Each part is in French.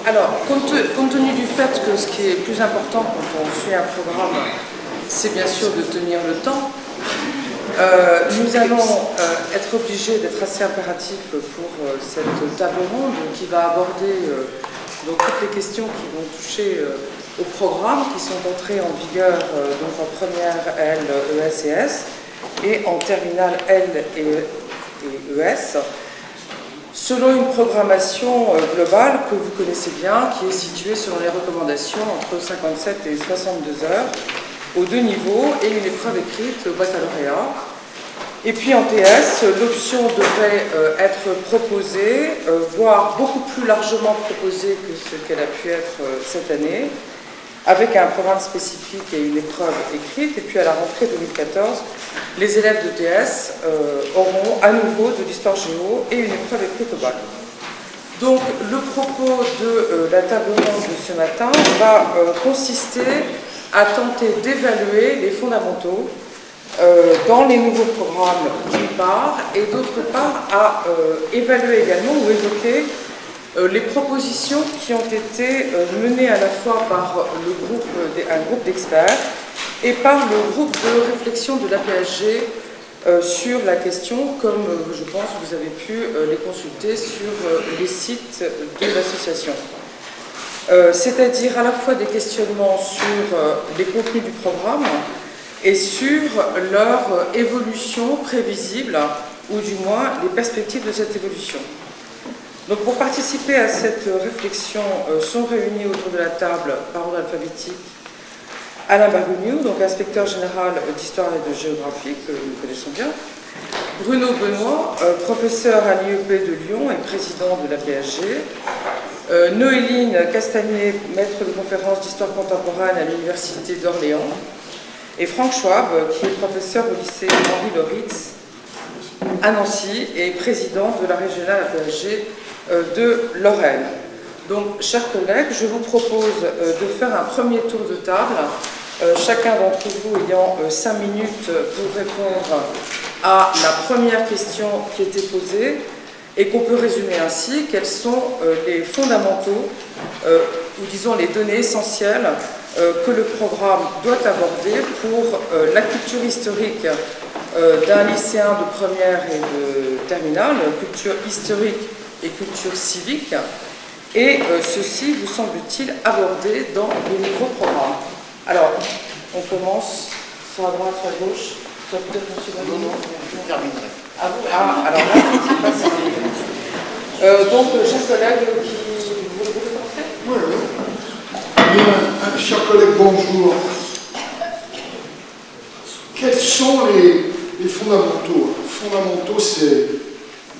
Alors, compte tenu du fait que ce qui est plus important quand on suit un programme, c'est bien sûr de tenir le temps, nous allons être obligés d'être assez impératifs pour cette table ronde qui va aborder donc toutes les questions qui vont toucher au programme, qui sont entrées en vigueur donc en première L, ES et S, et en terminale L et ES, selon une programmation globale que vous connaissez bien, qui est située selon les recommandations entre 57 et 62 heures, aux deux niveaux, et une épreuve écrite au baccalauréat. Et puis en TS, l'option devrait être proposée, voire beaucoup plus largement proposée que ce qu'elle a pu être cette année, avec un programme spécifique et une épreuve écrite. Et puis à la rentrée 2014, les élèves de TS auront à nouveau de l'histoire géo et une épreuve écrite au bac. Donc le propos de la table ronde de ce matin va consister à tenter d'évaluer les fondamentaux dans les nouveaux programmes d'une part, et d'autre part à évaluer également ou évoquer les propositions qui ont été menées à la fois par un groupe d'experts et par le groupe de réflexion de l'APHG sur la question, comme je pense que vous avez pu les consulter sur les sites de l'association. C'est-à-dire à la fois des questionnements sur les contenus du programme et sur leur évolution prévisible, ou du moins les perspectives de cette évolution. Donc pour participer à cette réflexion sont réunis autour de la table par ordre alphabétique Alain Bargogneau, donc inspecteur général d'histoire et de géographie, que nous connaissons bien, Bruno Benoît, professeur à l'IEP de Lyon et président de la l'APHG, Noéline Castagnet, maître de conférence d'histoire contemporaine à l'Université d'Orléans, et Franck Schwab, qui est professeur au lycée Henri Loritz à Nancy et président de la régionale APHG de Lorraine. Donc, chers collègues, je vous propose de faire un premier tour de table, chacun d'entre vous ayant 5 minutes pour répondre à la première question qui était posée, et qu'on peut résumer ainsi: quels sont les fondamentaux, ou disons les données essentielles que le programme doit aborder pour la culture historique d'un lycéen de première et de terminale, culture historique et culture civique, et ceci vous semble-t-il abordé dans les nouveaux programmes. Alors, on commence sur la droite, sur la gauche. Peut-être monsieur Bonneau. Je terminerai. Alors là, c'est pas ça. Donc, chers collègues, vous voulez commencer? Oui, oui. Bien, chers collègues, bonjour. Quels sont les fondamentaux? Fondamentaux, c'est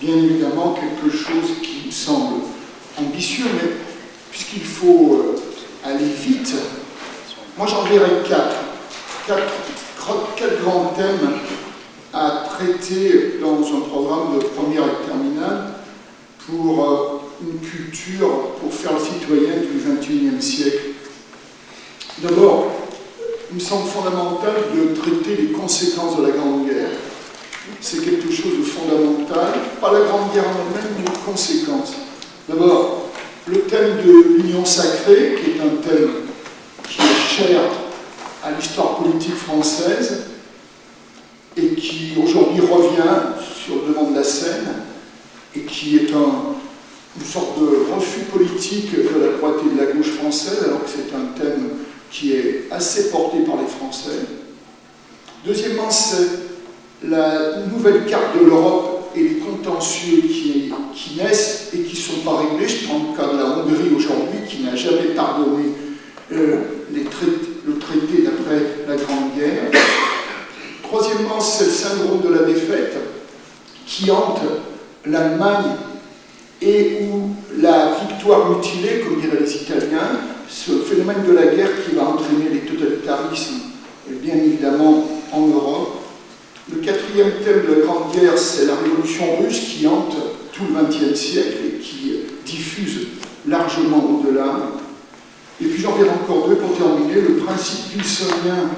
bien évidemment quelque chose qui me semble ambitieux, mais puisqu'il faut aller vite, moi j'en verrai quatre grands thèmes à traiter dans un programme de première et terminale pour une culture, pour faire le citoyen du XXIe siècle. D'abord, il me semble fondamental de traiter les conséquences de la Grande Guerre. C'est quelque chose de fondamental, pas la Grande Guerre en elle-même, mais les conséquences. D'abord, le thème de l'union sacrée, qui est un thème qui est cher à l'histoire politique française et qui aujourd'hui revient sur le devant de la scène et qui est une sorte de refus politique de la droite et de la gauche française, alors que c'est un thème qui est assez porté par les Français. Deuxièmement, c'est la nouvelle carte de l'Europe et les contentieux qui naissent et qui ne sont pas réglés. Je prends le cas de la Hongrie aujourd'hui, qui n'a jamais pardonné le traité d'après la Grande Guerre. Troisièmement, c'est le syndrome de la défaite qui hante l'Allemagne et où la victoire mutilée, comme diraient les Italiens, ce phénomène de la guerre qui va entraîner les totalitarismes, bien évidemment en Europe. Le quatrième thème de la Grande Guerre, c'est la révolution russe qui hante tout le XXe siècle et qui diffuse largement au-delà. Et puis j'en verrai encore deux pour terminer. Le principe wilsonien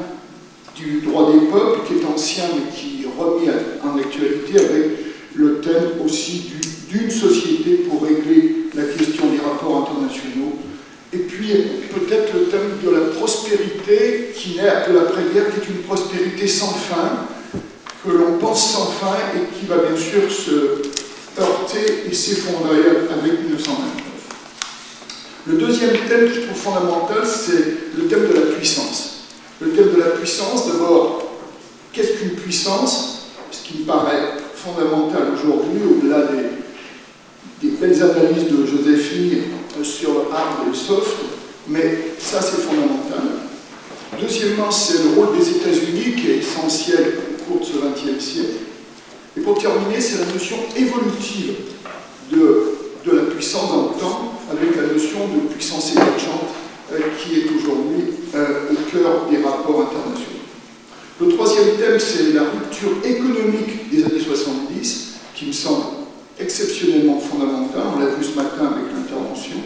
du droit des peuples, qui est ancien mais qui est remis en actualité avec le thème aussi d'une société pour régler la question des rapports internationaux puis peut-être le thème de la prospérité qui naît de l'après-guerre, qui est une prospérité sans fin, que l'on pense sans fin et qui va bien sûr se heurter et s'effondrer avec 1929. Le deuxième thème que je trouve fondamental, c'est le thème de la puissance. Le thème de la puissance, d'abord, qu'est-ce qu'une puissance? Ce qui me paraît fondamental aujourd'hui, au-delà des belles analyses de Joséphine sur le hard et le soft, mais ça c'est fondamental. Deuxièmement, c'est le rôle des États-Unis qui est essentiel au cours de ce XXe siècle. Et pour terminer, c'est la notion évolutive de la puissance dans le temps, avec la notion de puissance émergente qui est aujourd'hui au cœur des rapports internationaux. Le troisième thème, c'est la rupture économique des années 70, qui me semble exceptionnellement fondamentale. On l'a vu ce matin avec l'intervention.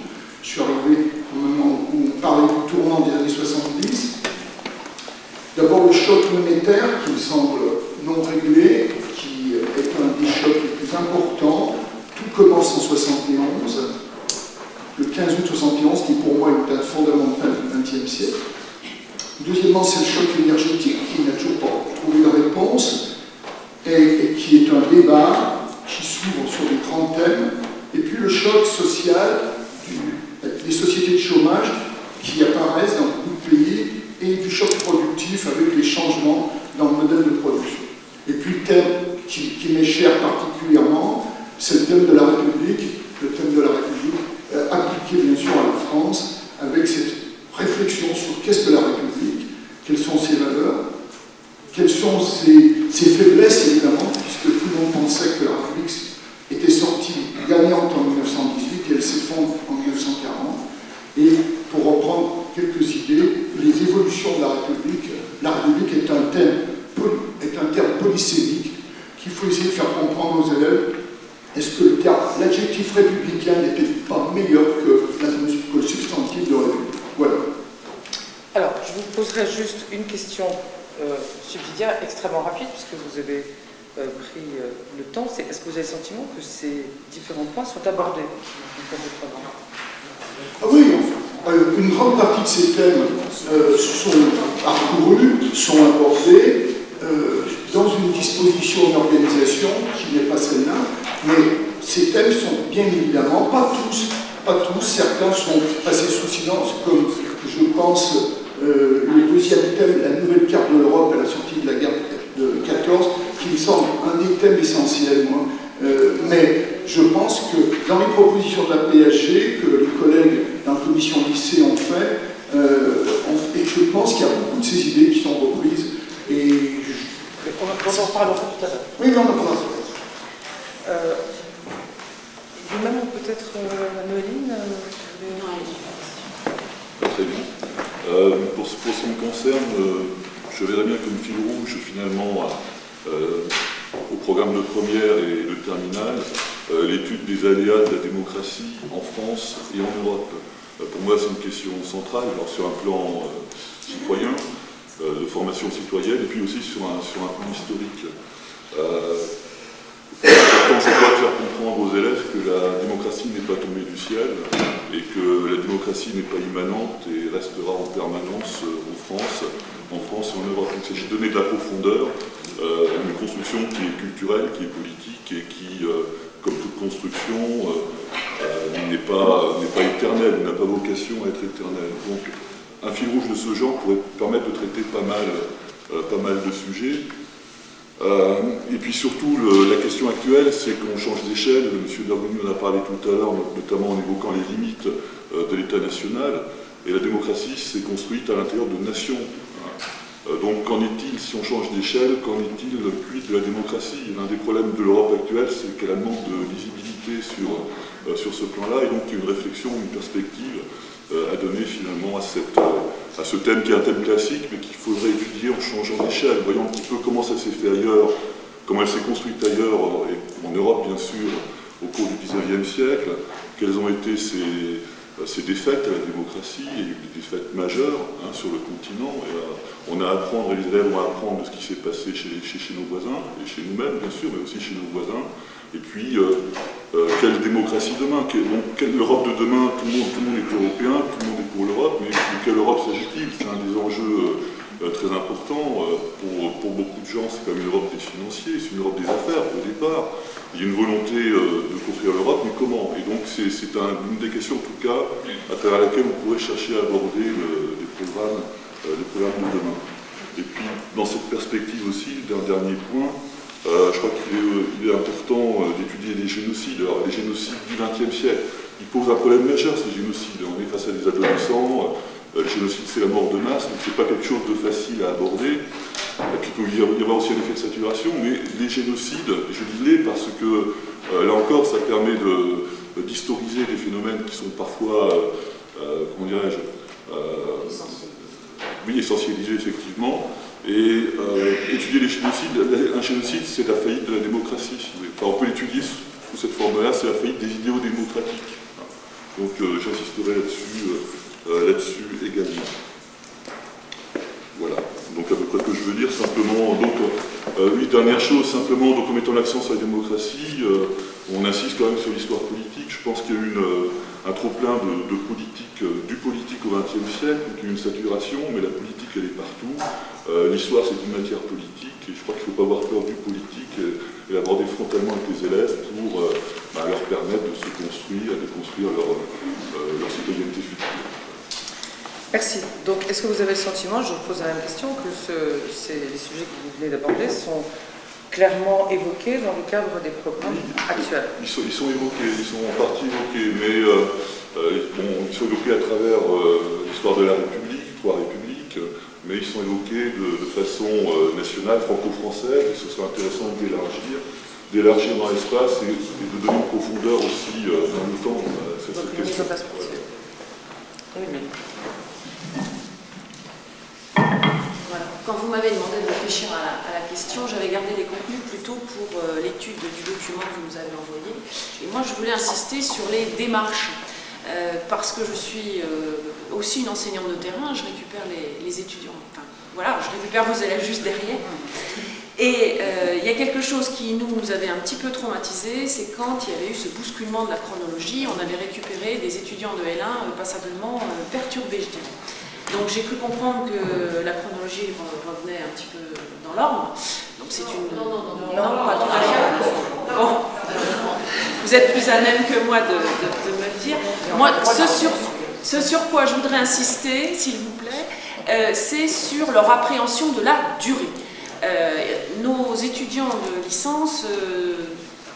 Je suis arrivé au moment où on parlait du tournant des années 70. D'abord le choc monétaire, qui me semble non réglé, qui est un des chocs les plus importants. Tout commence en 1971, le 15 août 1971, qui pour moi est une date fondamentale du XXe siècle. Deuxièmement, c'est le choc énergétique, qui n'a toujours pas trouvé de réponse, et qui est un débat qui s'ouvre sur des grands thèmes. Et puis le choc social des sociétés de chômage qui apparaissent dans beaucoup de pays, et du choc productif avec les changements dans le modèle de production. Et puis le thème qui m'est cher particulièrement, c'est le thème de la République, appliqué bien sûr à la France, avec cette réflexion sur qu'est-ce que la République, quelles sont ses valeurs, quelles sont ses faiblesses évidemment, puisque tout le monde pensait que la République était sortie gagnante en 1918 et elle s'effondre en 1940. Et pour reprendre quelques idées, les évolutions de la République est un terme polysémique qu'il faut essayer de faire comprendre aux élèves. Est-ce que l'adjectif républicain n'était pas meilleur que le substantif de République? Voilà. Alors, je vous poserai juste une question subsidiaire extrêmement rapide, puisque vous avez pris le temps. Est-ce que vous avez le sentiment que ces différents points sont abordés dans le programme? Ah oui, une grande partie de ces thèmes sont parcourus, sont abordés dans une disposition d'organisation qui n'est pas celle-là, mais ces thèmes sont bien évidemment, pas tous, certains sont passés sous silence, comme je pense le deuxième thème, la nouvelle carte de l'Europe à la sortie de la guerre de 14, qui me semble un des thèmes essentiels, moi. Mais je pense que dans les propositions de la PSG, que les collègues dans la commission lycée ont fait, et je pense qu'il y a beaucoup de ces idées qui sont reprises. Et on en parlera tout à l'heure. Oui, on en parlera. Vous-même, peut-être, Noéline Très bien. Pour ce qui me concerne, je verrais bien comme fil rouge, finalement, au programme de première et de terminale, l'étude des aléas de la démocratie en France et en Europe. Pour moi, c'est une question centrale, alors sur un plan citoyen, de formation citoyenne, et puis aussi sur un plan historique. Quand je dois faire comprendre aux élèves que la démocratie n'est pas tombée du ciel et que la démocratie n'est pas immanente et restera en permanence en France et en Europe. Il s'agit de donner de la profondeur à une construction qui est culturelle, qui est politique et qui, comme toute construction, n'est pas éternelle, n'a pas vocation à être éternelle. Donc, un fil rouge de ce genre pourrait permettre de traiter pas mal de sujets. Et puis surtout, la question actuelle, c'est qu'on change d'échelle. M. Dergoni en a parlé tout à l'heure, notamment en évoquant les limites de l'État national. Et la démocratie s'est construite à l'intérieur de nations. Donc qu'en est-il si on change d'échelle? Qu'en est-il de la démocratie? L'un des problèmes de l'Europe actuelle, c'est qu'elle a manque de visibilité sur ce plan-là. Et donc il y a une réflexion, une perspective à donner finalement à ce thème qui est un thème classique, mais qu'il faudrait étudier en changeant d'échelle. Voyons un petit peu comment ça s'est fait ailleurs, comment elle s'est construite ailleurs, et en Europe bien sûr, au cours du XIXe siècle, quelles ont été ces défaites à la démocratie, et des défaites majeures sur le continent. Et, on a à apprendre, et les élèves ont à apprendre de ce qui s'est passé chez nos voisins, et chez nous-mêmes bien sûr, mais aussi chez nos voisins. Et puis, quelle démocratie demain, l'Europe de demain, tout le monde est européen, tout le monde est pour l'Europe, mais de quelle Europe s'agit-il? C'est un des enjeux très importants. Pour beaucoup de gens, c'est quand même une Europe des financiers, c'est une Europe des affaires au départ. Il y a une volonté de construire l'Europe, mais comment? Et donc c'est une des questions, en tout cas, à travers laquelle on pourrait chercher à aborder les programmes de demain. Et puis, dans cette perspective aussi, d'un dernier point, je crois qu'il est important d'étudier les génocides. Alors, les génocides du XXe siècle, ils posent un problème majeur, ces génocides. On est face à des adolescents, le génocide, c'est la mort de masse, donc c'est pas quelque chose de facile à aborder. Et puis, il peut y avoir aussi un effet de saturation, mais les génocides, je dis les parce que, là encore, ça permet d'historiser des phénomènes qui sont parfois, comment dirais-je, oui, essentialisés, effectivement. Et étudier les génocides, un génocide, c'est la faillite de la démocratie. Enfin, on peut l'étudier sous cette forme-là, c'est la faillite des idéaux démocratiques. Donc j'insisterai là-dessus également. Voilà, donc à peu près ce que je veux dire, simplement, donc, oui, dernière chose, simplement, donc en mettant l'accent sur la démocratie, on insiste quand même sur l'histoire politique. Je pense qu'il y a eu un trop-plein de politique, du politique au XXe siècle, donc il y a eu une saturation, mais la politique elle est partout. L'histoire c'est une matière politique, et je crois qu'il ne faut pas avoir peur du politique et l'aborder frontalement avec les élèves pour leur permettre de se construire et de construire leur citoyenneté future. Merci. Donc, est-ce que vous avez le sentiment, je vous pose la même question, que les sujets que vous venez d'aborder sont clairement évoqués dans le cadre des programmes actuels? Ils sont évoqués, ils sont en partie évoqués, mais ils sont évoqués à travers l'histoire de la République, 3 républiques, mais ils sont évoqués de façon nationale, franco-française, et ce serait intéressant d'élargir dans l'espace et de donner une profondeur aussi dans le temps à cette question. Voilà. Quand vous m'avez demandé de réfléchir à la question, j'avais gardé les contenus plutôt pour l'étude du document que vous nous avez envoyé. Et moi, je voulais insister sur les démarches. Parce que je suis aussi une enseignante de terrain, je récupère les étudiants. Enfin, voilà, je récupère vos élèves juste derrière. Et il y a quelque chose qui nous avait un petit peu traumatisés, c'est quand il y avait eu ce bousculement de la chronologie, on avait récupéré des étudiants de L1 passablement perturbés, je dirais. Donc j'ai cru comprendre que la chronologie revenait un petit peu dans l'ordre. Donc c'est une... Non, pas tout à fait. Bon. Vous êtes plus à même que moi de me le dire. Moi, ce sur quoi je voudrais insister, s'il vous plaît, c'est sur leur appréhension de la durée. Nos étudiants de licence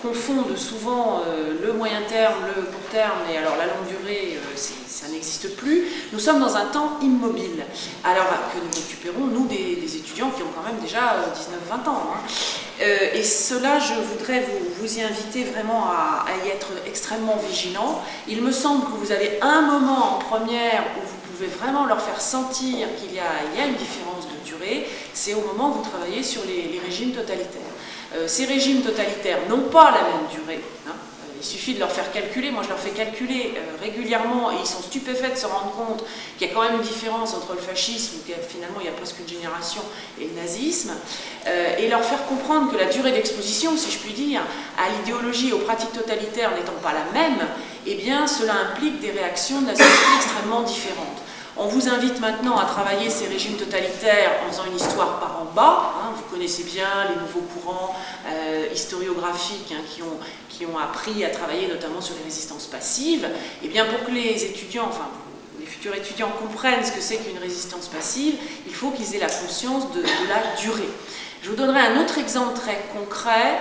confondent souvent le moyen terme, le court terme, et alors la longue durée, ça n'existe plus. Nous sommes dans un temps immobile, alors que nous récupérons, nous, des étudiants qui ont quand même déjà 19-20 ans. Hein. Et cela, je voudrais vous y inviter vraiment à y être extrêmement vigilants. Il me semble que vous avez un moment en première où vous pouvez vraiment leur faire sentir qu'il y a une différence de durée, c'est au moment où vous travaillez sur les régimes totalitaires. Ces régimes totalitaires n'ont pas la même durée. Hein. Il suffit de leur faire calculer, moi je leur fais calculer régulièrement et ils sont stupéfaits de se rendre compte qu'il y a quand même une différence entre le fascisme, où finalement il y a presque une génération, et le nazisme, et leur faire comprendre que la durée d'exposition, si je puis dire, à l'idéologie et aux pratiques totalitaires n'étant pas la même, eh bien cela implique des réactions de la société extrêmement différentes. On vous invite maintenant à travailler ces régimes totalitaires en faisant une histoire par en bas. Hein, vous connaissez bien les nouveaux courants historiographiques hein, qui ont appris à travailler notamment sur les résistances passives. Et bien pour que les étudiants, enfin les futurs étudiants comprennent ce que c'est qu'une résistance passive, il faut qu'ils aient la conscience de la durée. Je vous donnerai un autre exemple très concret.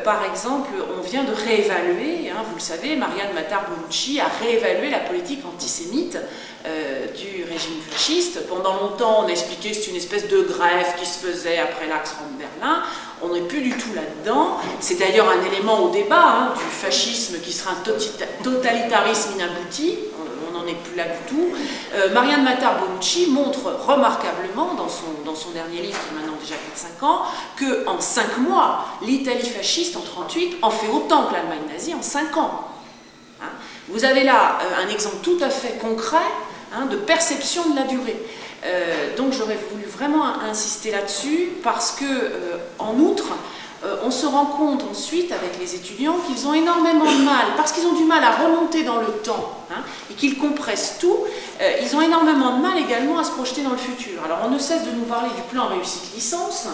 Par exemple, on vient de réévaluer, hein, vous le savez, Marianne Matar-Bonucci a réévalué la politique antisémite du régime fasciste. Pendant longtemps, on a expliqué que c'est une espèce de greffe qui se faisait après l'Axe Rome-Berlin. On n'est plus du tout là-dedans. C'est d'ailleurs un élément au débat hein, du fascisme qui sera un totalitarisme inabouti. On n'en est plus là du tout. Marianne Matar-Bonucci montre remarquablement dans son dernier livre, qui a maintenant déjà 4-5 ans, qu'en 5 mois, l'Italie fasciste en 1938 en fait autant que l'Allemagne nazie en 5 ans. Hein. Vous avez là un exemple tout à fait concret hein, de perception de la durée. Donc j'aurais voulu vraiment insister là-dessus parce que, en outre, on se rend compte ensuite avec les étudiants qu'ils ont énormément de mal, parce qu'ils ont du mal à remonter dans le temps, hein, et qu'ils compressent tout, ils ont énormément de mal également à se projeter dans le futur. Alors on ne cesse de nous parler du plan réussite licence,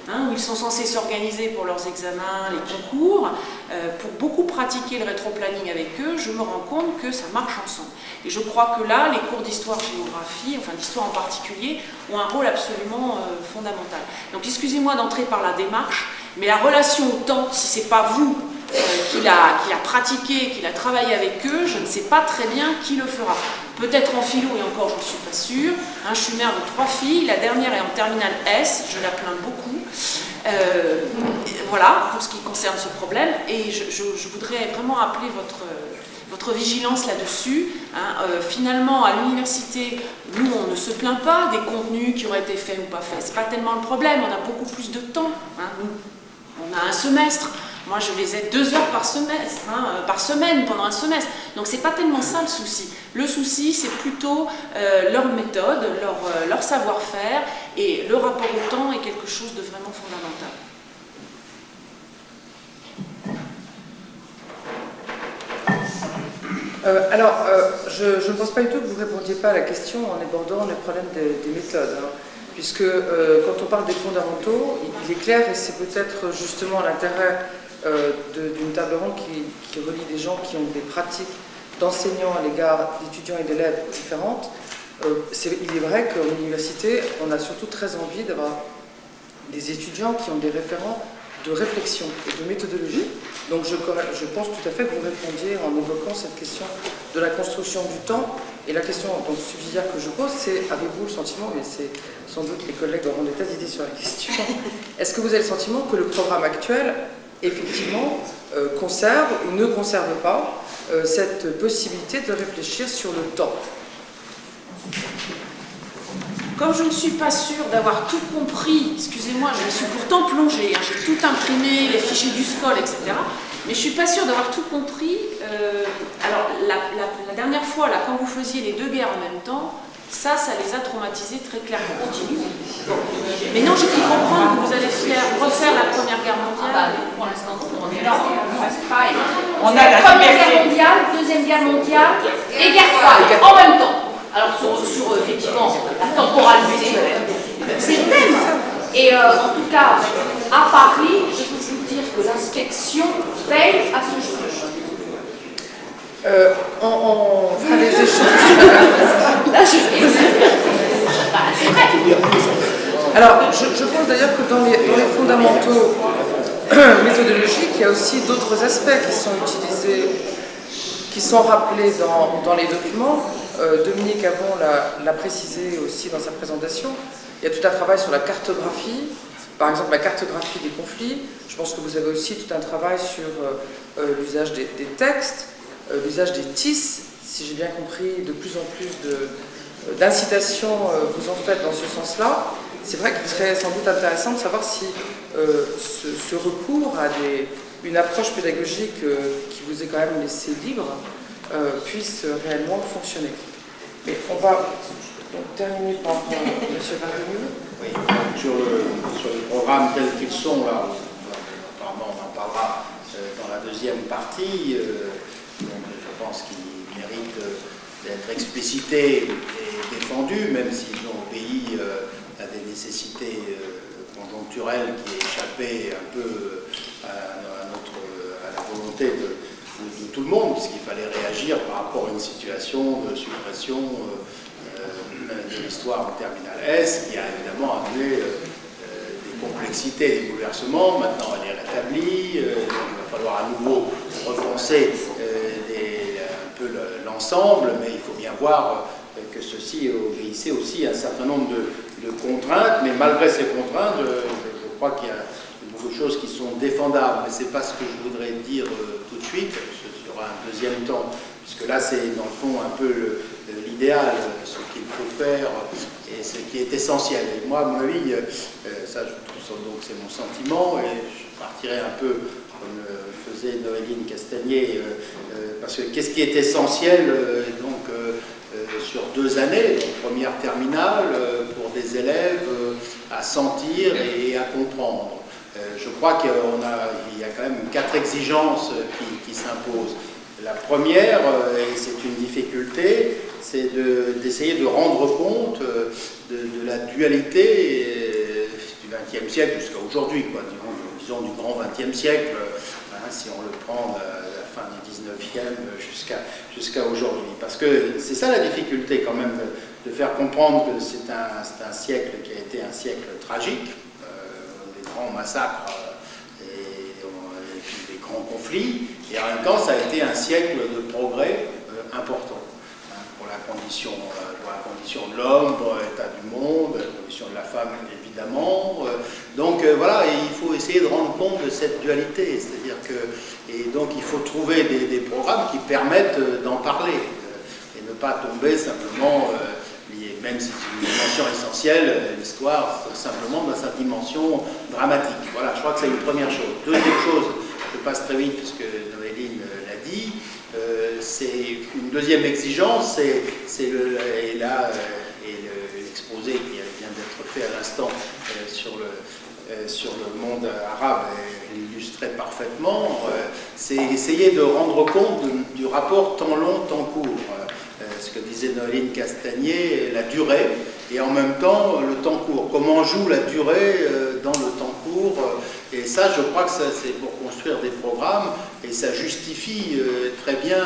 hein, où ils sont censés s'organiser pour leurs examens, les concours. Pour beaucoup pratiquer le rétroplanning avec eux, je me rends compte que ça marche ensemble. Et je crois que là, les cours d'histoire-géographie, enfin d'histoire en particulier, ont un rôle absolument fondamental. Donc excusez-moi d'entrer par la démarche, mais la relation au temps, si ce n'est pas vous qui l'a pratiqué, qui l'a travaillé avec eux, je ne sais pas très bien qui le fera. Peut-être en philo, et encore je ne suis pas sûre. Hein, je suis mère de 3 filles, la dernière est en terminale S, je la plains beaucoup. Voilà, pour ce qui concerne ce problème, et je voudrais vraiment appeler votre vigilance là-dessus. Hein. Finalement, à l'université, nous, on ne se plaint pas des contenus qui auraient été faits ou pas faits. C'est pas tellement le problème, on a beaucoup plus de temps. Hein. On a un semestre. Moi, je les ai 2 heures par semestre, hein, par semaine, pendant un semestre. Donc, c'est pas tellement ça le souci. Le souci, c'est plutôt leur méthode, leur savoir-faire, et le rapport au temps est quelque chose de vraiment fondamental. Je ne pense pas du tout que vous ne répondiez pas à la question en abordant le problème des méthodes. Hein, puisque quand on parle des fondamentaux, il est clair, et c'est peut-être justement l'intérêt d'une table ronde qui relie des gens qui ont des pratiques d'enseignants à l'égard d'étudiants et d'élèves différentes. Il est vrai qu'en université, on a surtout très envie d'avoir des étudiants qui ont des référents de réflexion et de méthodologie. Donc je pense tout à fait que vous répondiez en évoquant cette question de la construction du temps. Et la question donc, subsidiaire que je pose, c'est, avez-vous le sentiment, mais c'est sans doute les collègues auront des tas d'idées sur la question, est-ce que vous avez le sentiment que le programme actuel, effectivement, conserve ou ne conserve pas cette possibilité de réfléchir sur le temps? Comme je ne suis pas sûre d'avoir tout compris, excusez-moi, je me suis pourtant plongée, hein, j'ai tout imprimé, les fichiers du SCOL, etc. Mais je ne suis pas sûre d'avoir tout compris. Alors, la dernière fois, là, quand vous faisiez les 2 guerres en même temps, ça les a traumatisés très clairement. Continue. Bon. Mais non, j'ai cru comprendre que vous allez refaire la Première Guerre mondiale. Pour l'instant, on est là. On a la Première Guerre mondiale, Deuxième Guerre mondiale et Guerre froide en même temps. Alors sur effectivement la temporalité, c'est le thème. Et en tout cas, à Paris, je peux vous dire que l'inspection veille à ce jour. On fera des échanges. Là, c'est vrai. Alors, je pense d'ailleurs que dans les fondamentaux méthodologiques, il y a aussi d'autres aspects qui sont utilisés, qui sont rappelés dans les documents. Dominique Avon l'a précisé aussi dans sa présentation. Il y a tout un travail sur la cartographie, par exemple la cartographie des conflits. Je pense que vous avez aussi tout un travail sur l'usage des textes, l'usage des TIS, si j'ai bien compris, de plus en plus d'incitations vous en faites dans ce sens-là. C'est vrai qu'il serait sans doute intéressant de savoir si ce recours à une approche pédagogique qui vous est quand même laissée libre puisse réellement fonctionner. Mais on va donc terminer par M. Vardenieu. Oui, donc sur les programmes tels qu'ils sont, là, apparemment on en parlera dans la deuxième partie, donc je pense qu'ils méritent d'être explicités et défendus, même s'ils ont obéi à des nécessités conjoncturelles qui échappaient un peu à la volonté de tout le monde, puisqu'il fallait réagir par rapport à une situation de suppression de l'histoire en terminale S, qui a évidemment amené des complexités, des bouleversements. Maintenant, elle est rétablie, donc il va falloir à nouveau repenser un peu l'ensemble, mais il faut bien voir que ceci obéissait aussi à un certain nombre de contraintes, mais malgré ces contraintes, je crois qu'il y a beaucoup de choses qui sont défendables, mais ce n'est pas ce que je voudrais dire tout de suite, ce sera un deuxième temps, puisque là c'est dans le fond un peu l'idéal, ce qu'il faut faire et ce qui est essentiel. Et moi, à mon avis, ça je trouve donc c'est mon sentiment, et je partirai un peu comme le faisait Noéline Castagnier, parce que qu'est-ce qui est essentiel sur 2 années, première terminale, pour des élèves à sentir et à comprendre. Je crois qu'il y a quand même 4 exigences qui s'imposent. La première, et c'est une difficulté, c'est d'essayer de rendre compte de la dualité du XXe siècle jusqu'à aujourd'hui, disons du grand XXe siècle, si on le prend de la fin du XIXe jusqu'à aujourd'hui. Parce que c'est ça la difficulté quand même, de faire comprendre que c'est un siècle qui a été un siècle tragique, des grands massacres et des grands conflits, et en même temps ça a été un siècle de progrès important pour la condition de l'homme, pour l'état du monde, la condition de la femme évidemment. Donc voilà, et il faut essayer de rendre compte de cette dualité, c'est-à-dire et donc il faut trouver des programmes qui permettent d'en parler et ne pas tomber simplement, même si c'est une dimension essentielle, l'histoire simplement dans sa dimension dramatique. Voilà, je crois que c'est une première chose. Deuxième chose, je passe très vite puisque Noéline l'a dit, c'est une deuxième exigence, c'est l'exposé qui vient d'être fait à l'instant sur le monde arabe l'illustrait parfaitement, c'est essayer de rendre compte du rapport temps long, temps court. Ce que disait Noéline Castagnier, la durée, et en même temps le temps court. Comment joue la durée dans le temps court, et ça, je crois que c'est pour construire des programmes, et ça justifie très bien,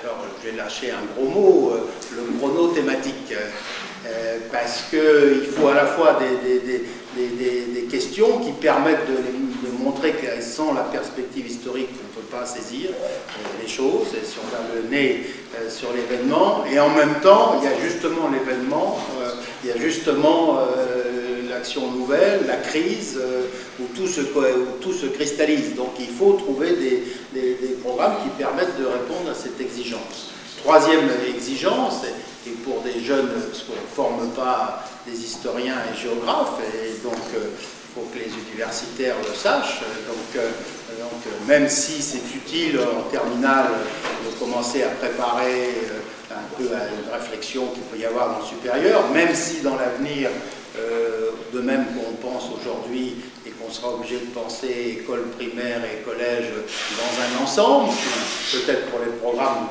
alors je vais lâcher un gros mot, le chronothématique, parce qu'il faut à la fois des questions qui permettent de montrer quelles sont la perspective historique qu'on ne peut pas saisir les choses, et si on a le nez sur l'événement, et en même temps, il y a justement l'événement, il y a justement l'action nouvelle, la crise, où tout se cristallise. Donc il faut trouver des programmes qui permettent de répondre à cette exigence. Troisième exigence, et pour des jeunes, parce qu'on ne forme pas des historiens et géographes, et donc il faut que les universitaires le sachent, donc même si c'est utile en terminale de commencer à préparer un peu à une réflexion qu'il peut y avoir dans le supérieur, même si dans l'avenir, de même qu'on pense aujourd'hui et qu'on sera obligé de penser école primaire et collège dans un ensemble, peut-être pour les programmes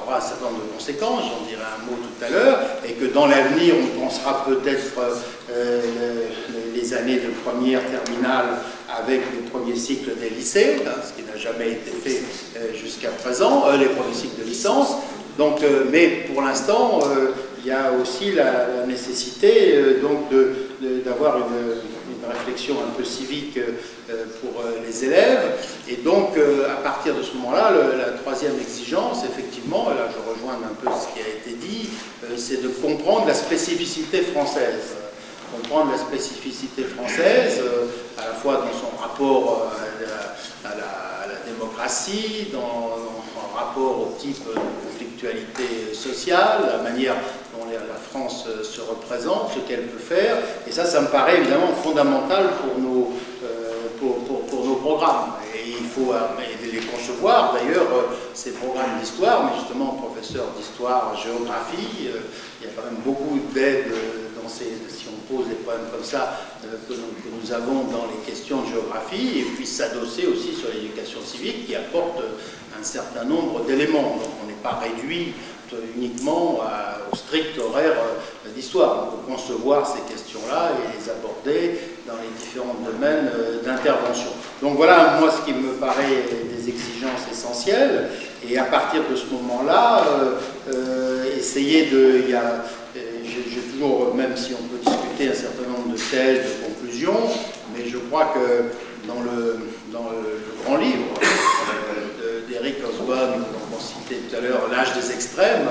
aura un certain nombre de conséquences, j'en dirai un mot tout à l'heure, et que dans l'avenir on pensera peut-être les années de première terminale avec les premiers cycles des lycées, ce qui n'a jamais été fait jusqu'à présent, les premiers cycles de licence. Donc, mais pour l'instant, il y a aussi la nécessité d'avoir une réflexion un peu civique pour les élèves. Et donc, à partir de ce moment-là, la troisième exigence, effectivement, et là je rejoins un peu ce qui a été dit, c'est de comprendre la spécificité française. Comprendre la spécificité française, à la fois dans son rapport à la démocratie, dans son rapport au type de conflictualité sociale, la manière dont la France se représente, ce qu'elle peut faire. Et ça me paraît évidemment fondamental pour nos programmes. Et il faut les concevoir, d'ailleurs, ces programmes d'histoire, mais justement, professeur d'histoire, géographie, il y a quand même beaucoup d'aide si on pose des problèmes comme ça, que nous avons dans les questions de géographie, et puis s'adosser aussi sur l'éducation civique qui apporte un certain nombre d'éléments. Donc on n'est pas réduit uniquement au strict horaire d'histoire. On peut concevoir ces questions-là et les aborder dans les différents domaines d'intervention. Donc voilà, moi, ce qui me paraît des exigences essentielles. Et à partir de ce moment-là, essayer de... J'ai toujours, même si on peut discuter un certain nombre de thèses, de conclusions, mais je crois que dans le grand livre d'Eric Hobsbawm, dont on citait tout à l'heure, L'âge des extrêmes,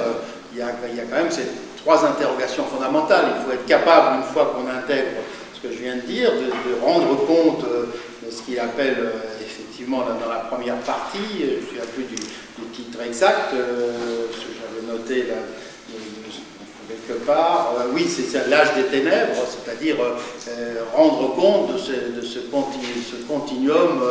il y a quand même ces trois interrogations fondamentales. Il faut être capable, une fois qu'on intègre ce que je viens de dire, de rendre compte de ce qu'il appelle effectivement dans la première partie, je ne me souviens plus du titre exact, ce que j'avais noté là, quelque part, oui, c'est l'âge des ténèbres, c'est-à-dire rendre compte de ce continuum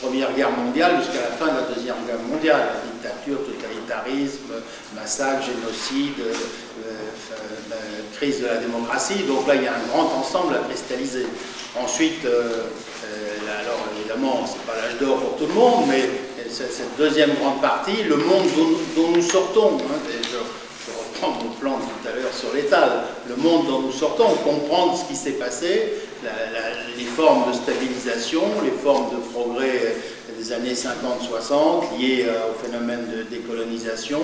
Première Guerre mondiale jusqu'à la fin de la Deuxième Guerre mondiale, la dictature totalitaire totalitarisme, massacre, génocide, crise de la démocratie. Donc là, il y a un grand ensemble à cristalliser. Ensuite, alors évidemment, c'est pas l'âge d'or pour tout le monde, mais cette deuxième grande partie, le monde dont nous sortons, hein, je reprends mon plan tout à l'heure sur l'étal, le monde dont nous sortons, comprendre ce qui s'est passé, les formes de stabilisation, les formes de progrès des années 50-60 liées au phénomène de décolonisation,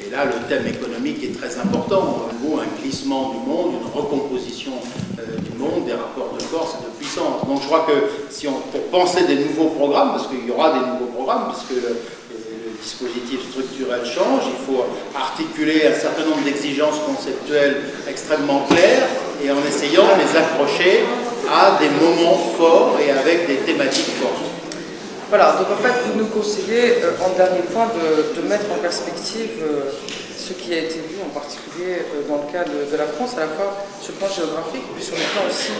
et là le thème économique est très important, un glissement du monde, une recomposition du monde, des rapports de force et de puissance. Donc je crois que pour penser des nouveaux programmes, parce qu'il y aura des nouveaux programmes, parce que le dispositif structurel change, il faut articuler un certain nombre d'exigences conceptuelles extrêmement claires et en essayant de les accrocher à des moments forts et avec des thématiques fortes. Voilà, donc en fait, vous nous conseillez, en dernier point, de mettre en perspective ce qui a été vu, en particulier dans le cas de la France, à la fois sur le plan géographique, puis sur le plan aussi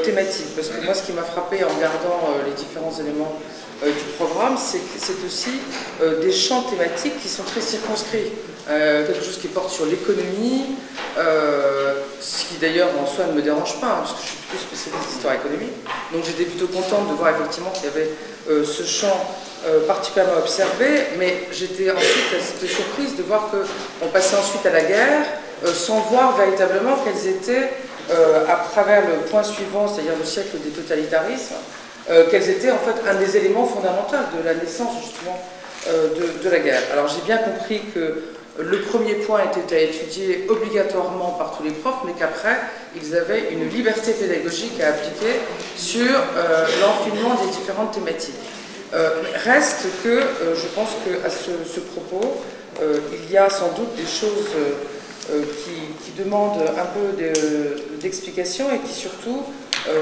thématique. Parce que moi, ce qui m'a frappé en regardant les différents éléments du programme, c'est que c'est aussi des champs thématiques qui sont très circonscrits. Quelque chose qui porte sur l'économie, ce qui d'ailleurs en soi ne me dérange pas, hein, parce que je suis plutôt spécialiste d'histoire économique. Donc j'étais plutôt contente de voir effectivement qu'il y avait ce champ particulièrement observé, mais j'étais ensuite assez surprise de voir qu'on passait ensuite à la guerre sans voir véritablement quels étaient, à travers le point suivant, c'est-à-dire le siècle des totalitarismes, quels étaient en fait un des éléments fondamentaux de la naissance justement de la guerre. Alors j'ai bien compris que le premier point était à étudier obligatoirement par tous les profs, mais qu'après, ils avaient une liberté pédagogique à appliquer sur l'enfilement des différentes thématiques. Reste que je pense qu'à ce propos, il y a sans doute des choses qui demandent un peu d'explication et qui surtout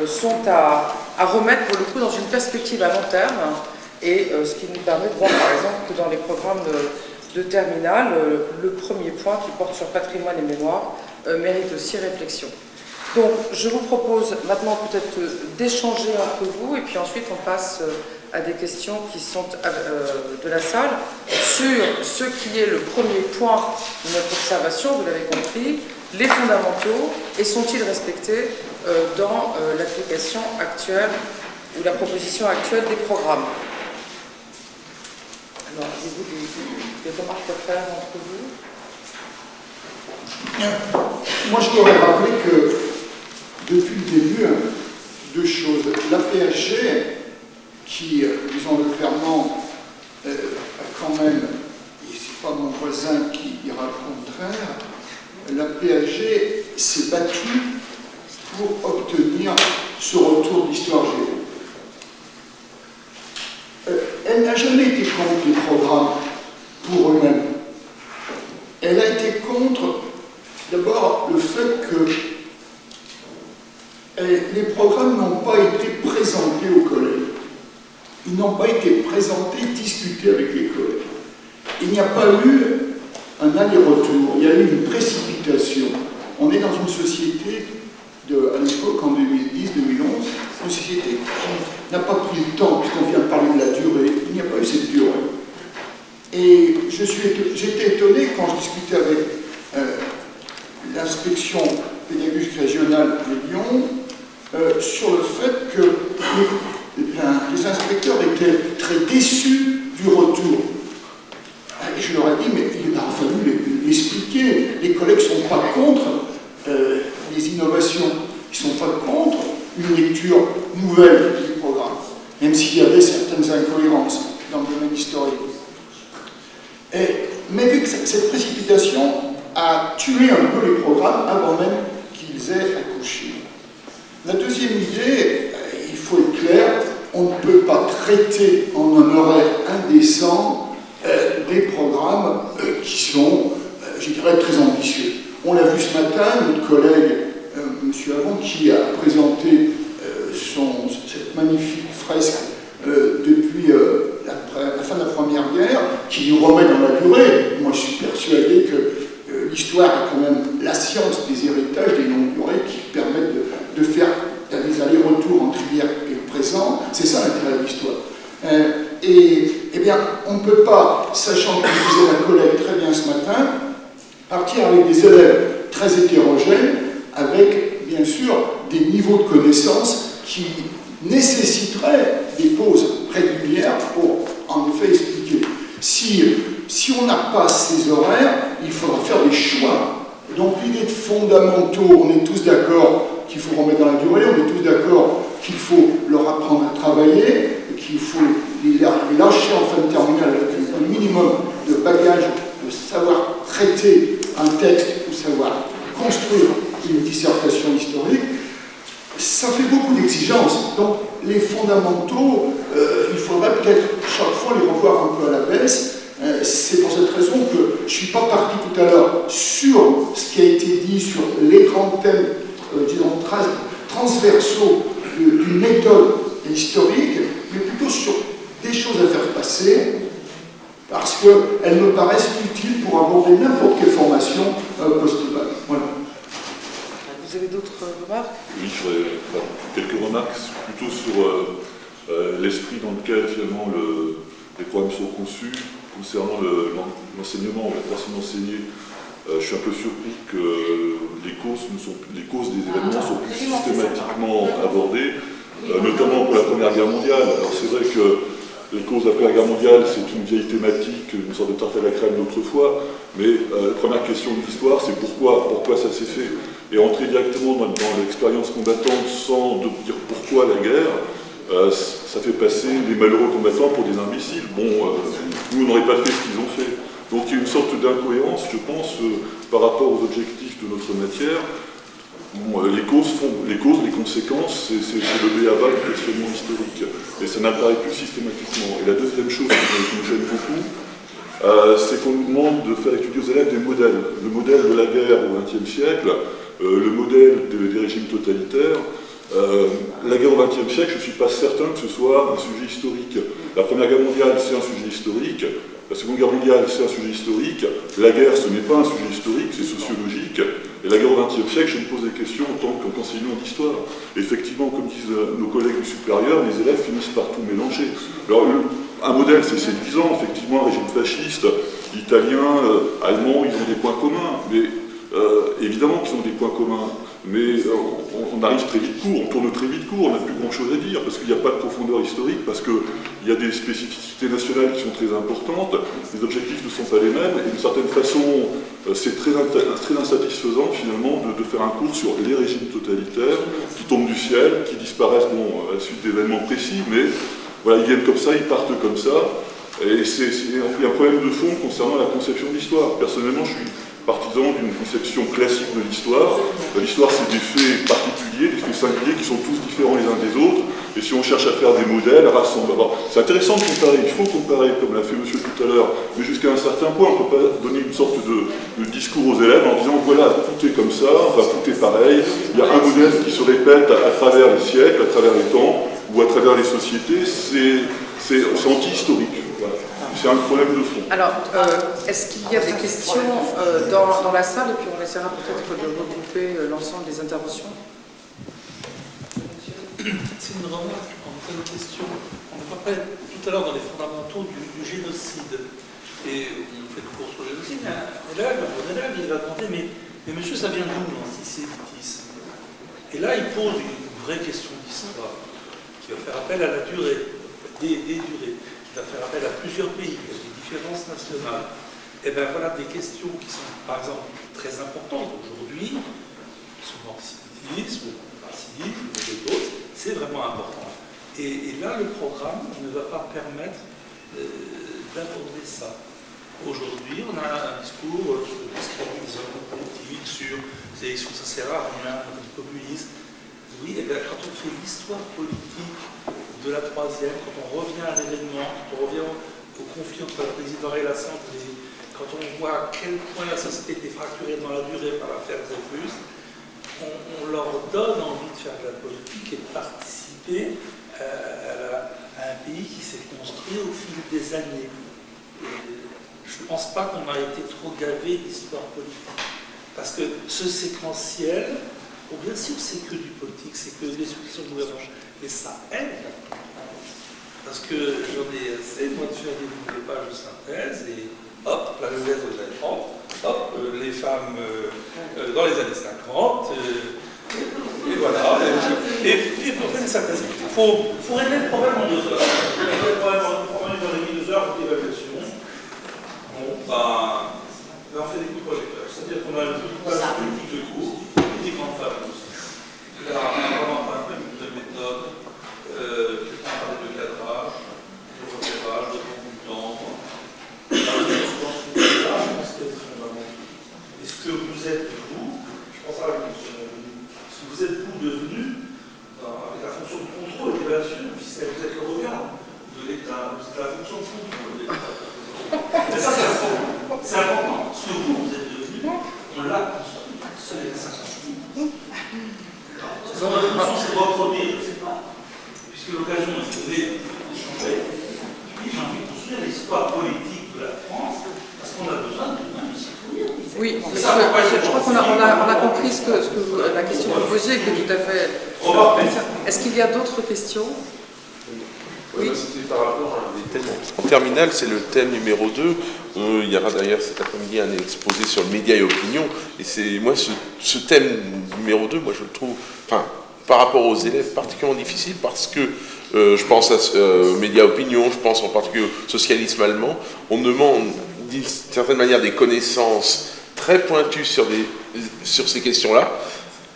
sont à remettre pour le coup dans une perspective à long terme, et ce qui nous permet de voir par exemple que dans les programmes de terminale, le premier point qui porte sur patrimoine et mémoire mérite aussi réflexion. Donc je vous propose maintenant peut-être d'échanger entre vous et puis ensuite on passe à des questions qui sont de la salle sur ce qui est le premier point de notre observation, vous l'avez compris, les fondamentaux, et sont-ils respectés dans l'application actuelle ou la proposition actuelle des programmes. Alors, avez-vous des remarques à faire entre vous? Moi, je voudrais rappeler que depuis le début, deux choses. La PSG, qui, disons-le clairement, a quand même, et c'est pas mon voisin qui dira le contraire, la PSG s'est battue pour obtenir ce retour d'histoire géo. Elle n'a jamais été contre les programmes pour eux-mêmes. Elle a été contre, d'abord, le fait que les programmes n'ont pas été présentés aux collègues. Ils n'ont pas été présentés, discutés avec les collègues. Il n'y a pas eu un aller-retour, il y a eu une précipitation. On est dans une société, à l'époque, en 2010-2011, une société qui n'a pas pris le temps, puisqu'on vient de parler de la durée, il n'y a pas eu cette durée. Et j'étais étonné quand je discutais avec l'inspection pédagogique régionale de Lyon sur le fait que les inspecteurs étaient très déçus du retour. Et je leur ai dit, mais il a fallu l'expliquer. Les collègues ne sont pas contre les innovations, ils ne sont pas contre une lecture nouvelle du programme, même s'il y avait certaines incohérences dans le domaine historique. Mais vu que cette précipitation a tué un peu les programmes avant même qu'ils aient accouché. La deuxième idée, il faut être clair, on ne peut pas traiter en un horaire indécent des programmes qui sont, je dirais, très ambitieux. On l'a vu ce matin, notre collègue, M. Avon, qui a présenté cette magnifique fresque depuis la fin de la Première Guerre, qui nous remet dans la durée. Moi, je suis persuadé que l'histoire est quand même la science des héritages, des longues durées, qui permettent de faire des allers-retours entre hier et le présent. C'est ça l'intérêt de l'histoire. Et eh bien, on ne peut pas, sachant que disait la collègue très bien ce matin, partir avec des élèves très hétérogènes, avec bien sûr des niveaux de connaissances qui nécessiteraient des pauses régulières pour en effet expliquer. Si on n'a pas ces horaires, il faudra faire des choix. Donc l'idée de fondamentaux, on est tous d'accord qu'il faut remettre dans la durée, on est tous d'accord qu'il faut leur apprendre à travailler, qu'il faut les lâcher en fin de terminale avec un minimum de bagage, de savoir traiter un texte ou savoir construire une dissertation historique. Ça fait beaucoup d'exigences. Donc les fondamentaux, il faudrait peut-être chaque fois les revoir un peu à la baisse. C'est pour cette raison que je ne suis pas parti tout à l'heure sur ce qui a été dit sur les grands thèmes, disons, transversaux d'une méthode historique, mais plutôt sur des choses à faire passer, parce qu'elles me paraissent utiles pour aborder n'importe quelle formation post-bac. Voilà. Vous avez d'autres remarques? Oui, je voudrais faire quelques remarques plutôt sur l'esprit dans lequel finalement les programmes sont conçus. Concernant l'enseignement ou la façon d'enseigner, je suis un peu surpris que les causes des événements sont plus systématiquement abordées, notamment pour la Première Guerre mondiale. Alors c'est vrai que les causes de la Première Guerre mondiale, c'est une vieille thématique, une sorte de tarte à la crème d'autrefois, mais la première question de l'histoire, c'est pourquoi ça s'est fait. Et entrer directement dans l'expérience combattante sans dire pourquoi la guerre, ça fait passer les malheureux combattants pour des imbéciles. Bon, nous, on n'aurait pas fait ce qu'ils ont fait. Donc il y a une sorte d'incohérence, je pense, par rapport aux objectifs de notre matière. Bon, les causes, les conséquences, c'est le b.a.-ba du questionnement historique. Et ça n'apparaît plus systématiquement. Et la deuxième chose qui me gêne beaucoup, c'est qu'on nous demande de faire étudier aux élèves des modèles. Le modèle de la guerre au XXe siècle, le modèle des régimes totalitaires. La guerre au XXe siècle, je ne suis pas certain que ce soit un sujet historique. La Première Guerre mondiale, c'est un sujet historique. La Seconde Guerre mondiale, c'est un sujet historique. La guerre, ce n'est pas un sujet historique, c'est sociologique. Et la guerre au XXe siècle, je me pose des questions en tant qu'enseignant d'histoire. Effectivement, comme disent nos collègues du supérieur, les élèves finissent par tout mélanger. Alors, un modèle, c'est séduisant. Effectivement, un régime fasciste, italien, allemand, ils ont des points communs. Mais évidemment qu'ils ont des points communs. Mais on arrive très vite court, on tourne très vite court, on n'a plus grand-chose à dire, parce qu'il n'y a pas de profondeur historique, parce qu'il y a des spécificités nationales qui sont très importantes, les objectifs ne sont pas les mêmes, et d'une certaine façon, c'est très insatisfaisant finalement de faire un cours sur les régimes totalitaires qui tombent du ciel, qui disparaissent à la suite d'événements précis, mais voilà, ils viennent comme ça, ils partent comme ça, et il y a un problème de fond concernant la conception de l'histoire. Personnellement, je suis partisan d'une conception classique de l'histoire. L'histoire, c'est des faits particuliers, des faits singuliers qui sont tous différents les uns des autres. Et si on cherche à faire des modèles, à rassembler... C'est intéressant de comparer, il faut comparer, comme l'a fait monsieur tout à l'heure, mais jusqu'à un certain point, on ne peut pas donner une sorte de discours aux élèves en disant, voilà, tout est comme ça, enfin, tout est pareil, il y a un modèle qui se répète à travers les siècles, à travers les temps, ou à travers les sociétés, c'est anti-historique. Voilà. C'est un problème de fond. Alors, est-ce qu'il y a des questions dans la salle, et puis on essaiera peut-être de regrouper l'ensemble des interventions? C'est une remarque en pleine question. On a parlé tout à l'heure dans les fondamentaux du génocide. Et on fait le cours sur le génocide. Un bon élève, il va demander, mais monsieur, ça vient d'où l'antisémitisme? Et là, il pose une vraie question d'histoire, qui va faire appel à la durée, des durées. À faire appel à plusieurs pays, à des différences nationales. Et bien voilà des questions qui sont, par exemple, très importantes aujourd'hui, sur l'antisémitisme, le racisme, et d'autres, c'est vraiment important. Et là, le programme ne va pas permettre d'aborder ça. Aujourd'hui, on a un discours sur le discrétisme politique, sur les élections, ça sert à rien, le populisme. Oui, et bien quand on fait l'histoire politique de la troisième, quand on revient à l'événement, quand on revient au conflit entre le président et l'Assemblée, quand on voit à quel point la société était fracturée dans la durée par l'affaire Dreyfus, on leur donne envie de faire de la politique et de participer à un pays qui s'est construit au fil des années. Et je ne pense pas qu'on a été trop gavé d'histoire politique. Parce que ce séquentiel, ou bien sûr c'est que du politique, c'est que les successions de gouvernements, et ça aide. parce que j'en ai assez, moi, de faire des pages de synthèse, et hop, la noblesse aux années 30, hop, les femmes dans les années 50, et voilà. Et pour faire une synthèse, il faut régler le problème en 2 heures. Régler le problème en 1 heure et demie, 2 heures pour l'évaluation. Bon, ben, on fait des coups de projecteur. C'est-à-dire qu'on a une politique de cours, une politique en femme aussi. Là, on a vraiment un peu de méthode, qui prend parler de cadrage, de repérage, de temps. Est-ce que vous êtes, vous, je pense à la question, est-ce que vous êtes, vous, devenu, avec la fonction de contrôle et d'évaluation du fiscal, vous êtes le regard de l'État, vous êtes la fonction de contrôle de l'État. Mais ça, c'est important. Ce que vous êtes devenu, on l'a construit. C'est ça. Son évolution, c'est de reproduire, je ne sais pas. Puisque l'occasion est donnée d'échanger, puis j'ai envie de construire l'histoire politique de la France, parce qu'on a besoin de citoyens. Oui, je crois qu'on a compris la question que vous posiez, qui est tout à fait... Est-ce qu'il y a d'autres questions? Oui. C'était par rapport à des thèmes. En terminale, c'est le thème numéro 2. Il y aura d'ailleurs cet après-midi un exposé sur le média et opinion. Et c'est moi ce thème numéro 2, moi je le trouve, enfin, par rapport aux élèves, particulièrement difficile parce que je pense à média opinion, je pense en particulier au socialisme allemand. On demande d'une certaine manière des connaissances très pointues sur ces questions-là,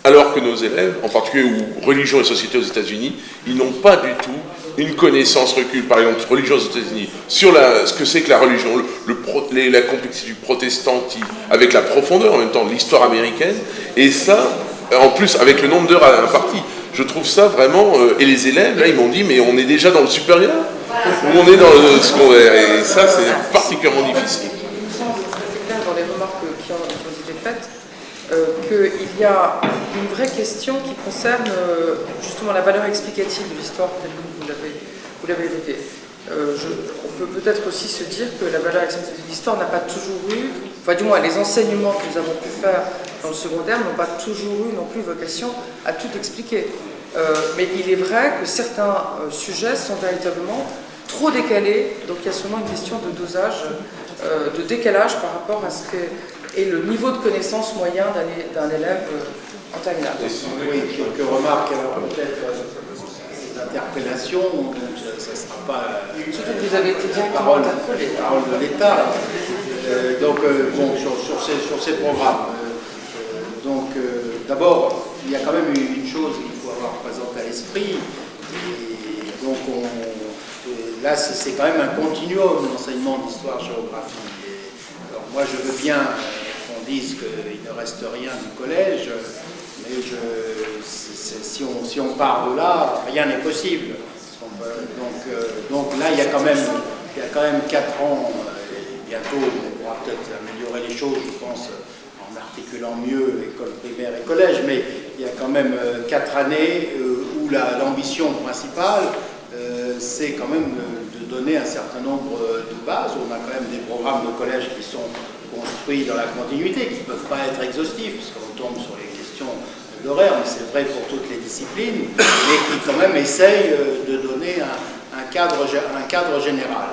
alors que nos élèves, en particulier ou religion et société aux États-Unis, ils n'ont pas du tout une connaissance recul, par exemple, religion aux États-Unis, sur ce que c'est que la religion, la complexité du protestantisme, avec la profondeur en même temps de l'histoire américaine, et ça, en plus, avec le nombre d'heures imparties. Je trouve ça vraiment... et les élèves, là, ils m'ont dit, mais on est déjà dans le supérieur, ou on est dans le secondaire, et ça, c'est particulièrement difficile. Il me semble très clair dans les remarques qui ont été faites, qu'il y a une vraie question qui concerne justement la valeur explicative de l'histoire, telle que vous l'avez évoqué. On peut peut-être aussi se dire que la valeur explicative de l'histoire n'a pas toujours eu, enfin du moins les enseignements que nous avons pu faire dans le secondaire n'ont pas toujours eu non plus vocation à tout expliquer. Mais il est vrai que certains sujets sont véritablement trop décalés, donc il y a sûrement une question de dosage, de décalage par rapport à ce que et le niveau de connaissance moyen d'un élève en terminale. Oui, quelques remarques, alors peut-être d'interpellation, donc ça ne sera pas surtout que vous avez été directement interpellé. Parole de l'État. Bon, sur ces programmes. D'abord, il y a quand même une chose qu'il faut avoir présente à l'esprit. Donc, là, c'est quand même un continuum d'enseignement d'histoire-géographie. Alors, moi, je veux bien qu'on dise qu'il ne reste rien du collège, mais si on part de là, rien n'est possible. Donc là, il y a quand même 4 ans, et bientôt, on pourra peut-être améliorer les choses, je pense, en articulant mieux école primaire et collège, mais il y a quand même 4 années où l'ambition principale, c'est quand même de donner un certain nombre de bases. On a quand même des programmes de collège qui sont construits dans la continuité, qui ne peuvent pas être exhaustifs, parce qu'on tombe sur les questions d'horaire, mais c'est vrai pour toutes les disciplines, mais qui quand même essayent de donner un cadre général.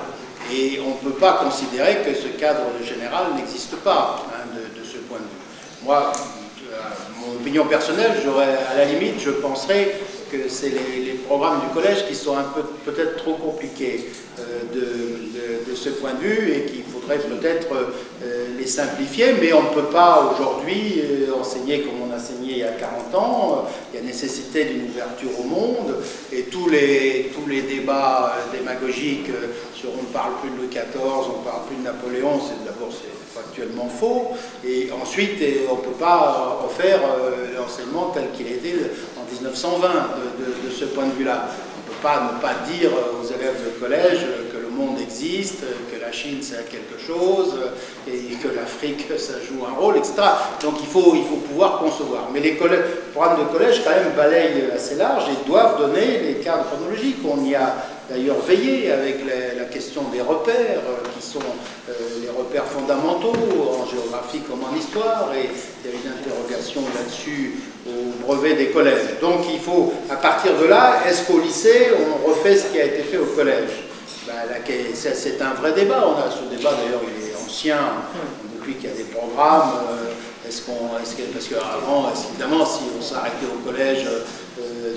Et on ne peut pas considérer que ce cadre général n'existe pas, de ce point de vue. Moi, mon opinion personnelle, à la limite, je penserais que c'est les programmes du collège qui sont un peu peut-être trop compliqués de ce point de vue et qu'il faudrait peut-être les simplifier, mais on ne peut pas aujourd'hui enseigner comme on enseignait il y a 40 ans. Il y a nécessité d'une ouverture au monde et tous les débats démagogiques sur on ne parle plus de Louis XIV, on ne parle plus de Napoléon, d'abord c'est factuellement faux, et ensuite on ne peut pas refaire l'enseignement tel qu'il était en 1920 de ce point de vue-là. On ne peut pas ne pas dire aux élèves de collège que le monde existe, que la Chine c'est quelque chose, et que l'Afrique ça joue un rôle, etc. Donc il faut pouvoir concevoir. Mais les programmes de collège quand même balayent assez large et doivent donner les cadres chronologiques. On y a d'ailleurs veillé avec la question des repères, qui sont les repères fondamentaux en géographie comme en histoire, et il y a une interrogation là-dessus au brevet des collèges. Donc il faut, à partir de là, est-ce qu'au lycée, on refait ce qui a été fait au collège? C'est un vrai débat. On a ce débat, d'ailleurs, il est ancien, depuis qu'il y a des programmes. Parce qu'avant, évidemment, si on s'arrêtait au collège,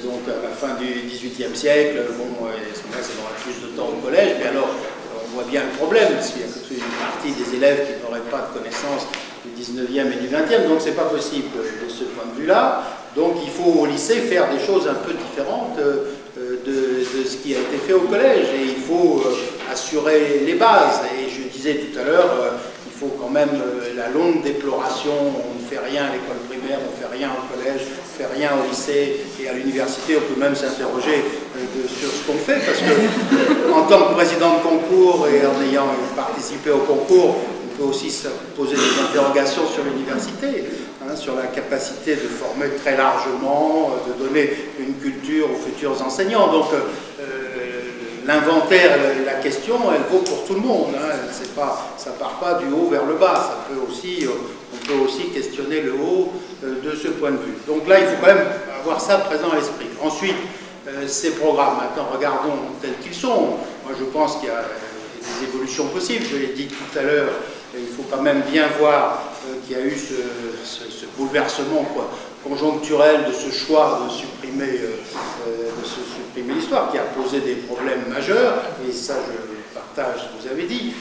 donc à la fin du XVIIIe siècle, bon, à ce moment-là, ça aurait plus de temps au collège, mais alors, on voit bien le problème, parce qu'il y a toute une partie des élèves qui n'auraient pas de connaissances du XIXe et du XXe, donc c'est pas possible de ce point de vue-là. Donc il faut au lycée faire des choses un peu différentes de ce qui a été fait au collège, et il faut assurer les bases. Et je disais tout à l'heure, il faut quand même la longue déploration, on ne fait rien à l'école primaire, on ne fait rien au collège, on ne fait rien au lycée, et à l'université on peut même s'interroger sur ce qu'on fait, parce que en tant que président de concours et en ayant participé au concours, on peut aussi se poser des interrogations sur l'université, sur la capacité de former très largement, de donner une culture aux futurs enseignants. Donc l'inventaire, la question, elle vaut pour tout le monde. Ça ne part pas du haut vers le bas. On peut aussi questionner le haut de ce point de vue. Donc là, il faut quand même avoir ça présent à l'esprit. Ensuite, ces programmes, maintenant, regardons tels qu'ils sont. Moi, je pense qu'il y a des évolutions possibles. Je l'ai dit tout à l'heure, il faut quand même bien voir qu'il y a eu ce bouleversement conjoncturel de ce choix de supprimer l'histoire, qui a posé des problèmes majeurs, et ça je partage ce que vous avez dit.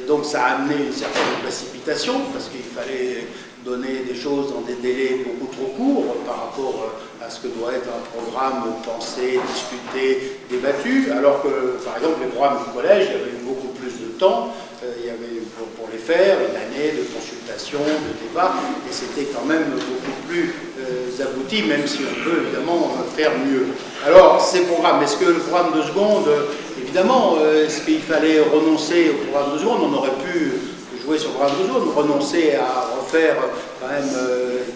Donc ça a amené une certaine précipitation, parce qu'il fallait donner des choses dans des délais beaucoup trop courts par rapport à ce que doit être un programme pensé, discuté, débattu, alors que par exemple les programmes du collège, il y avait eu beaucoup plus de temps, il y avait pour les faire une année de consultation, de débat, et c'était quand même beaucoup plus abouti, même si on peut évidemment faire mieux. Alors ces programmes, est-ce que le programme de seconde, évidemment, est-ce qu'il fallait renoncer au programme de seconde? On aurait pu jouer sur le programme de seconde, renoncer à refaire quand même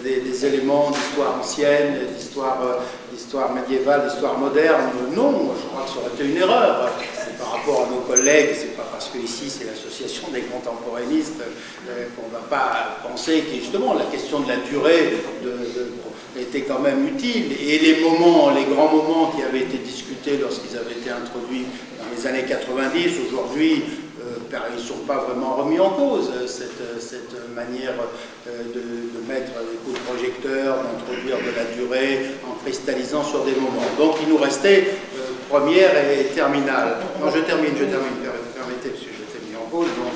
des éléments d'histoire ancienne, d'histoire médiévale, d'histoire moderne. Non, je crois que ça aurait été une erreur. Par rapport à nos collègues, c'est pas parce que ici c'est l'association des contemporanéistes qu'on ne va pas penser que justement la question de la durée était quand même utile. Et les grands moments qui avaient été discutés lorsqu'ils avaient été introduits dans les années 90, aujourd'hui, ils ne sont pas vraiment remis en cause, cette manière de mettre des coups de projecteur, d'introduire de la durée en cristallisant sur des moments. Donc il nous restait première et terminale. Non, je termine, permettez, parce que je t'ai mis en pause, donc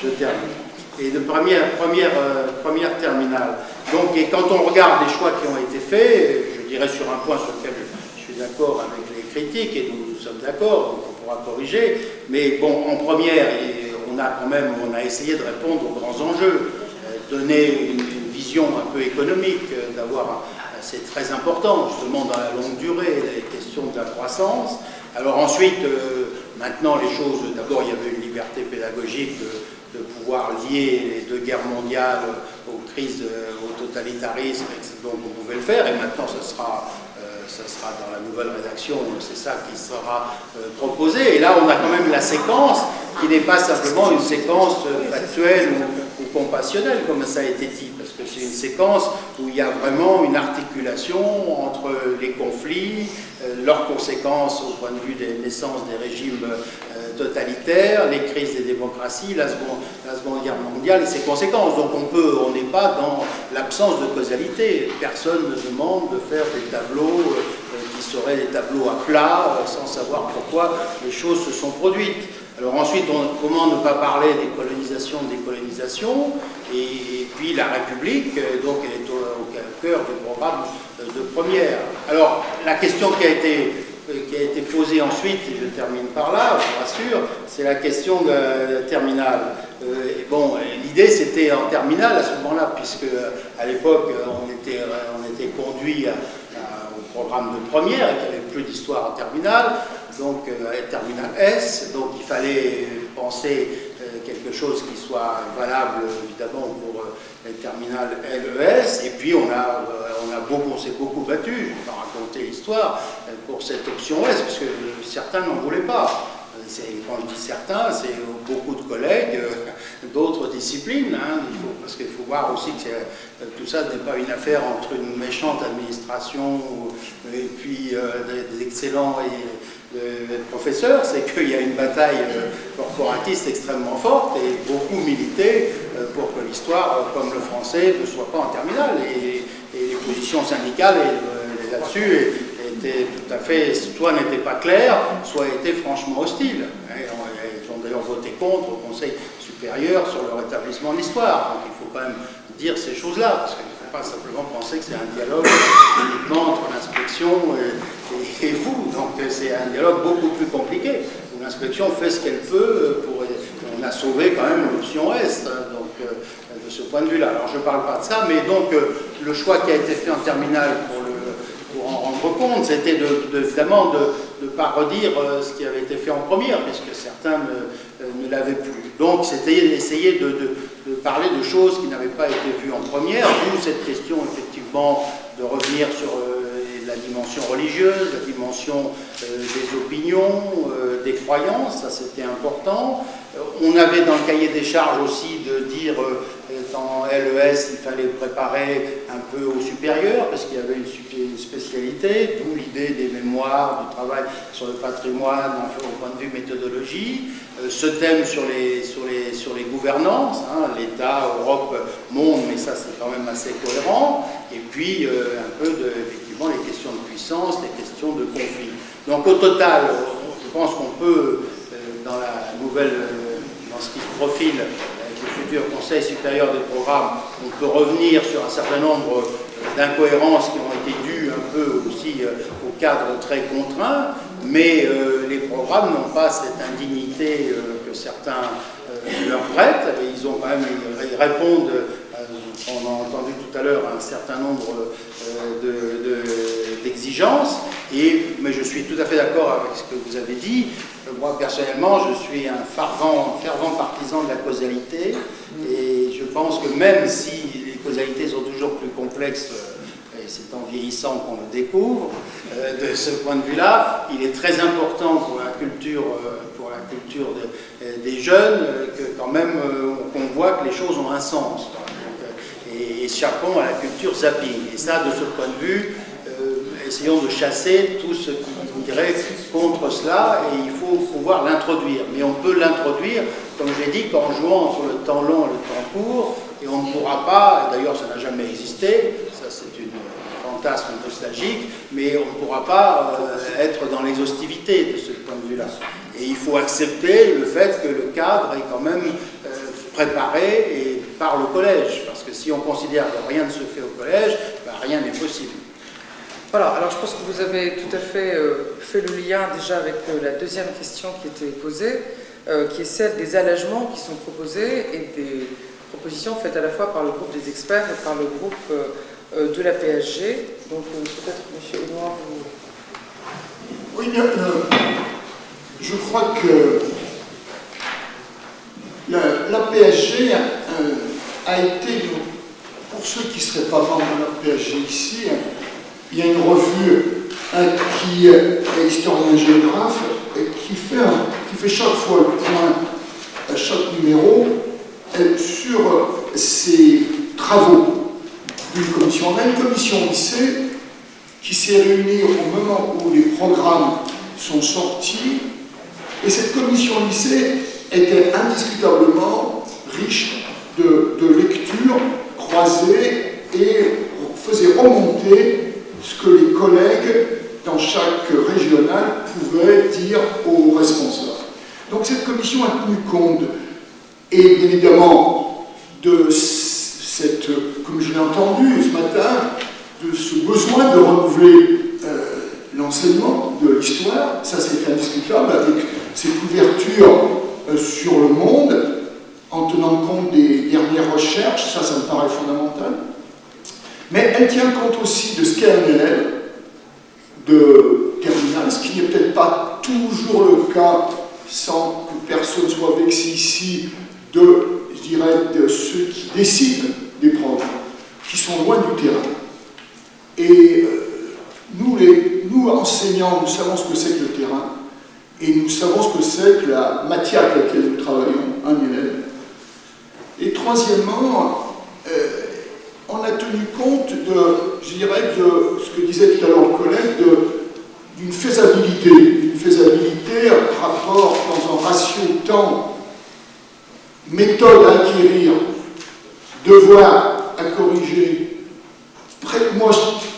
je termine. Et de première terminale. Donc, et quand on regarde les choix qui ont été faits, je dirais sur un point sur lequel je suis d'accord avec les critiques, et nous sommes d'accord, donc on pourra corriger, mais bon, en première, on a essayé de répondre aux grands enjeux, donner une vision un peu économique, c'est très important, justement, dans la longue durée, les questions de la croissance. Alors ensuite, maintenant, les choses, d'abord, il y avait une liberté pédagogique de pouvoir lier les deux guerres mondiales aux crises, au totalitarisme, donc on pouvait le faire, et maintenant, ça sera dans la nouvelle rédaction, c'est ça qui sera proposé. Et là, on a quand même la séquence qui n'est pas simplement une séquence factuelle ou compassionnelle, comme ça a été dit, parce que c'est une séquence où il y a vraiment une articulation entre les conflits, leurs conséquences au point de vue des naissances des régimes totalitaires, les crises des démocraties, la Seconde Guerre mondiale et ses conséquences. Donc on n'est pas dans l'absence de causalité. Personne ne demande de faire des tableaux qui seraient des tableaux à plat, sans savoir pourquoi les choses se sont produites. Alors ensuite, comment ne pas parler des colonisations, décolonisation, et puis la République, donc elle est au cœur du programme de première. Alors la question qui a été posée ensuite, et je termine par là, je vous rassure, c'est la question de terminale. Bon, l'idée c'était en terminale à ce moment-là, puisque à l'époque on était conduit au programme de première, et qu'il n'y avait plus d'histoire en terminale, donc terminale S, donc il fallait penser quelque chose qui soit valable évidemment pour les terminales LES, et puis on s'est beaucoup battu, je ne vais pas raconter l'histoire, pour cette option S, parce que certains n'en voulaient pas. Quand je dis certains, c'est beaucoup de collègues d'autres disciplines, hein, parce qu'il faut voir aussi que tout ça n'est pas une affaire entre une méchante administration et puis des excellents professeurs, c'est qu'il y a une bataille corporatiste extrêmement forte et beaucoup milité pour que l'histoire, comme le français, ne soit pas en terminale. Et les positions syndicales là-dessus étaient tout à fait, soit n'étaient pas claires, soit étaient franchement hostiles. Ils ont d'ailleurs voté contre au Conseil supérieur sur le rétablissement de l'histoire. Donc il faut quand même dire ces choses-là, parce qu'il ne faut pas simplement penser que c'est un dialogue uniquement entre l'inspection et vous. Donc c'est un dialogue beaucoup plus compliqué, où l'inspection fait ce qu'elle peut pour... On a sauvé quand même l'option Est, donc de ce point de vue-là. Alors je ne parle pas de ça, mais donc le choix qui a été fait en terminale pour en rendre compte, c'était évidemment de ne pas redire ce qui avait été fait en première, puisque certains ne l'avaient plus. Donc c'était essayer de parler de choses qui n'avaient pas été vues en première, d'où cette question effectivement de revenir sur la dimension religieuse, la dimension des opinions, des croyances, ça c'était important. On avait dans le cahier des charges aussi de dire dans LES il fallait préparer un peu au supérieur parce qu'il y avait une spécialité, d'où l'idée des mémoires, du travail sur le patrimoine au point de vue méthodologie. Ce thème sur les gouvernances, hein, l'État, Europe, monde, mais ça c'est quand même assez cohérent. Et puis un peu effectivement les questions de puissance, les questions de conflit. Donc au total, je pense qu'on peut, dans la nouvelle, dans ce qui se profile avec le futur Conseil supérieur des programmes, on peut revenir sur un certain nombre d'incohérences qui ont été dues un peu aussi au cadre très contraint, mais les programmes n'ont pas cette indignité que certains leur prêtent, et ils ont quand même, ils répondent, on a entendu tout à l'heure un certain nombre d'exigences, mais je suis tout à fait d'accord avec ce que vous avez dit. Moi personnellement, je suis un fervent partisan de la causalité, et je pense que même si les causalités sont toujours plus complexes, et c'est en vieillissant qu'on le découvre, de ce point de vue-là, il est très important pour la culture des jeunes que quand même qu'on voit que les choses ont un sens. Et échappons à la culture zapping. Et ça, de ce point de vue, essayons de chasser tout ce qui irait contre cela, et il faut pouvoir l'introduire. Mais on peut l'introduire, comme j'ai dit, qu'en jouant entre le temps long et le temps court, et on ne pourra pas, d'ailleurs ça n'a jamais existé, ça c'est un fantasme nostalgique, mais on ne pourra pas être dans l'exhaustivité de ce point de vue-là. Et il faut accepter le fait que le cadre est quand même préparé par le collège, parce que si on considère que rien ne se fait au collège, ben rien n'est possible. Voilà, alors je pense que vous avez tout à fait fait le lien déjà avec la deuxième question qui était posée, qui est celle des allègements qui sont proposés et des propositions faites à la fois par le groupe des experts et par le groupe de la PSG. Donc peut-être M. Édouard, vous... Oui, je crois que la PSG a été, pour ceux qui ne seraient pas membres de la PSG ici, il y a une revue qui est historien-géographe et qui fait chaque fois le point, à chaque numéro, sur ses travaux d'une commission. On a une commission lycée qui s'est réunie au moment où les programmes sont sortis, et cette commission lycée était indiscutablement riche de lectures croisées et faisait remonter ce que les collègues dans chaque régional pouvaient dire aux responsables. Donc cette commission a tenu compte, et bien évidemment, de cette, comme je l'ai entendu ce matin, de ce besoin de renouveler l'enseignement de l'histoire. Ça c'est indiscutable, avec cette ouverture sur le monde, en tenant compte des dernières recherches, ça me paraît fondamental. Mais elle tient compte aussi de ce qu'est un élève de terminale, ce qui n'est peut-être pas toujours le cas, sans que personne soit vexé ici, je dirais, de ceux qui décident des programmes, qui sont loin du terrain. Et nous, en enseignants, nous savons ce que c'est que le terrain, et nous savons ce que c'est que la matière avec laquelle nous travaillons, un élève. Et troisièmement, on a tenu compte de, je dirais, de ce que disait tout à l'heure le collègue, d'une faisabilité rapport dans un ratio temps, méthode à acquérir, devoir à corriger. Moi,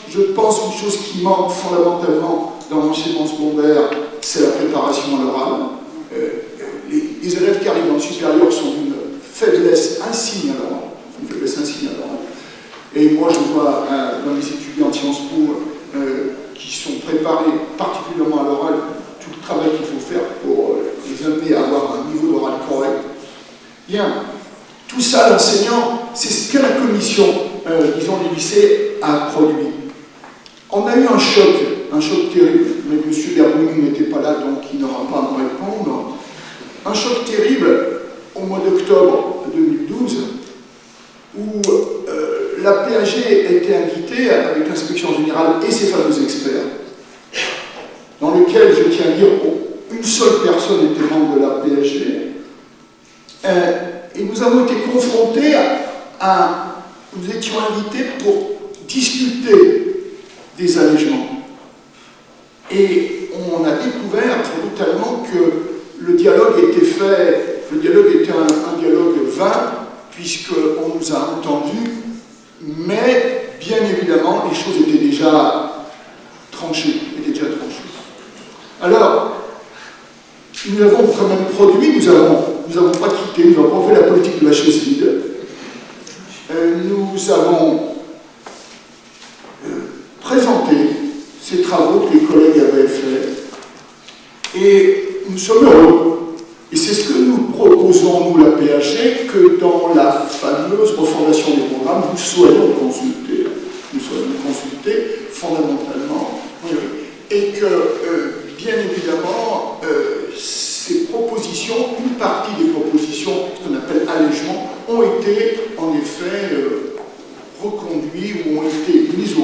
je pense qu'une chose qui manque fondamentalement dans l'enseignement secondaire, c'est la préparation à l'oral. Les élèves qui arrivent dans le supérieur sont d'une faiblesse insigne à l'oral. Et moi, je vois dans les étudiants de Sciences Po qui sont préparés particulièrement à l'oral, tout le travail qu'il faut faire pour les amener à avoir un niveau d'oral correct. Bien, tout ça, l'enseignant, c'est ce que la commission, disons, des lycées a produit. On a eu un choc terrible, mais M. Bergouni n'était pas là, donc il n'aura pas à me répondre. Un choc terrible au mois d'octobre 2012, où la PAG a été invitée avec l'inspection générale et ses fameux experts, dans lequel, je tiens à dire, une seule personne était membre de la PAG, et nous avons été confrontés nous étions invités pour discuter des allègements. Et on a découvert brutalement que le dialogue était un dialogue vain, puisqu'on nous a entendus, mais bien évidemment, les choses étaient déjà tranchées. Alors, nous avons quand même produit, nous n'avons pas quitté, nous n'avons pas fait la politique de la chaise vide. Nous avons présenté ces travaux que les collègues avaient faits, et nous sommes heureux. Et c'est ce que nous proposons, nous, la PAG, que dans la fameuse refondation des programmes, nous soyons consultés fondamentalement, et que, bien évidemment, ces propositions, une partie des propositions, ce qu'on appelle allègements, ont été, en effet, reconduits ou ont été mises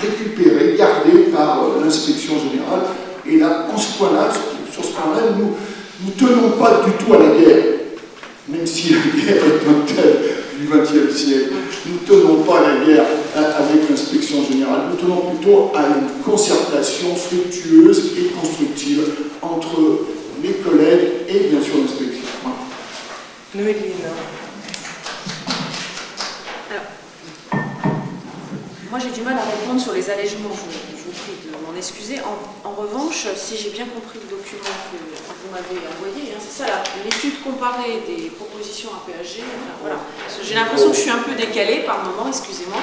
récupérées, gardées par l'inspection générale. Et là, sur ce point-là, nous ne tenons pas du tout à la guerre, même si la guerre est un thème du XXe siècle. Nous ne tenons pas à la guerre avec l'inspection générale, nous tenons plutôt à une concertation fructueuse et constructive entre les collègues et bien sûr l'inspection. Moi, j'ai du mal à répondre sur les allègements, je vous prie de m'en excuser. En revanche, si j'ai bien compris le document que vous m'avez envoyé, c'est ça, l'étude comparée des propositions à PAG, voilà. J'ai l'impression que je suis un peu décalée par moment, excusez-moi.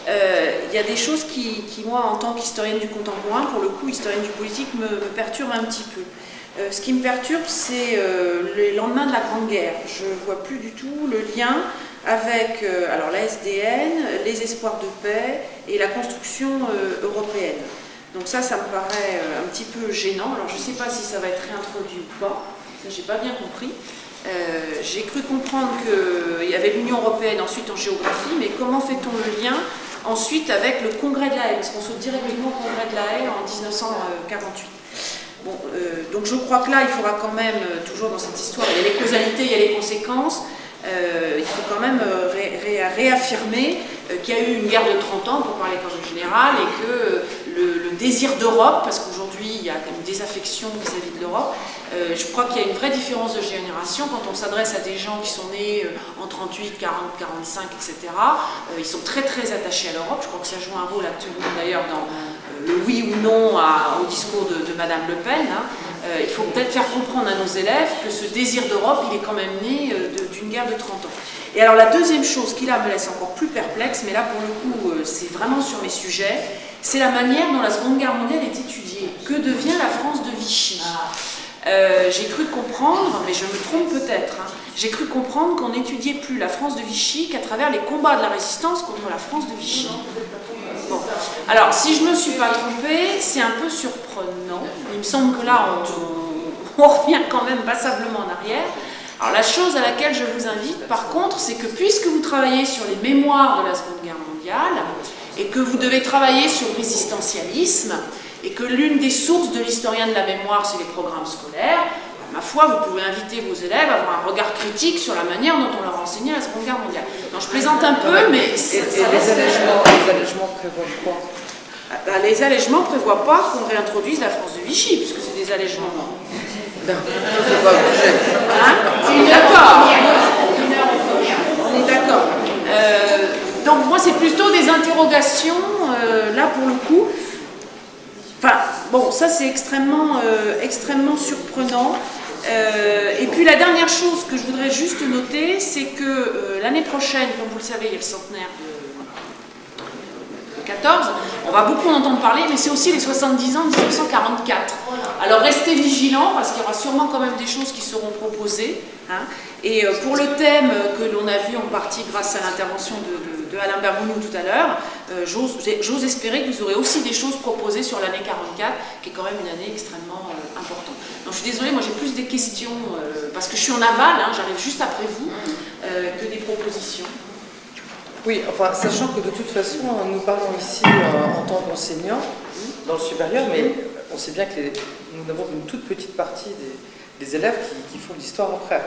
Il y a des choses qui, moi, en tant qu'historienne du contemporain, pour le coup, historienne du politique, me perturbent un petit peu. Ce qui me perturbe, c'est les lendemains de la Grande Guerre. Je ne vois plus du tout le lien avec alors la SDN, les espoirs de paix et la construction européenne. Donc ça me paraît un petit peu gênant. Alors je ne sais pas si ça va être réintroduit ou pas, ça j'ai pas bien compris. J'ai cru comprendre qu'il y avait l'Union européenne ensuite en géographie, mais comment fait-on le lien ensuite avec le Congrès de la Haye, parce qu'on saute directement au Congrès de la Haye en 1948. Bon, donc je crois que là, il faudra quand même, toujours dans cette histoire, il y a les causalités, il y a les conséquences, il faut quand même réaffirmer qu'il y a eu une guerre de 30 ans, pour parler comme général, et que le désir d'Europe, parce qu'aujourd'hui il y a une désaffection vis-à-vis de l'Europe, je crois qu'il y a une vraie différence de génération quand on s'adresse à des gens qui sont nés en 38, 40, 45, etc. Ils sont très très attachés à l'Europe. Je crois que ça joue un rôle actuellement d'ailleurs dans le oui ou non au discours de Madame Le Pen. Il faut peut-être faire comprendre à nos élèves que ce désir d'Europe, il est quand même né d'une guerre de 30 ans. Et alors la deuxième chose qui là me laisse encore plus perplexe, mais là pour le coup c'est vraiment sur mes sujets, c'est la manière dont la Seconde Guerre mondiale est étudiée. Que devient la France de Vichy ? J'ai cru comprendre, mais je me trompe peut-être, j'ai cru comprendre qu'on n'étudiait plus la France de Vichy qu'à travers les combats de la résistance contre la France de Vichy. Bon. Alors, si je ne me suis pas trompée, c'est un peu surprenant. Il me semble que là, on revient quand même passablement en arrière. Alors, la chose à laquelle je vous invite, par contre, c'est que puisque vous travaillez sur les mémoires de la Seconde Guerre mondiale, et que vous devez travailler sur le résistentialisme, et que l'une des sources de l'historien de la mémoire, c'est les programmes scolaires, ma foi, vous pouvez inviter vos élèves à avoir un regard critique sur la manière dont on leur a enseigné la Seconde Guerre mondiale. Non, je plaisante un peu, mais ça les allègements prévoient quoi? Les allègements ne prévoient pas qu'on réintroduise la France de Vichy, puisque c'est des allègements. Non, c'est pas obligé. Hein? On est d'accord. On est d'accord. Donc moi, c'est plutôt des interrogations, là pour le coup. Enfin, bon, ça c'est extrêmement surprenant. Et puis la dernière chose que je voudrais juste noter, c'est que l'année prochaine, comme vous le savez, il y a le centenaire de 14, on va beaucoup en entendre parler, mais c'est aussi les 70 ans de 1944. Alors restez vigilants, parce qu'il y aura sûrement quand même des choses qui seront proposées. Hein. Et pour le thème que l'on a vu en partie grâce à l'intervention de Alain Berbounou tout à l'heure, j'ose espérer que vous aurez aussi des choses proposées sur l'année 44, qui est quand même une année extrêmement importante. Donc je suis désolée, moi j'ai plus des questions, parce que je suis en aval, hein, j'arrive juste après vous, que des propositions. Oui, enfin, sachant que de toute façon, nous parlons ici en tant qu'enseignants dans le supérieur, mais on sait bien que nous n'avons qu'une toute petite partie des élèves qui font l'histoire après.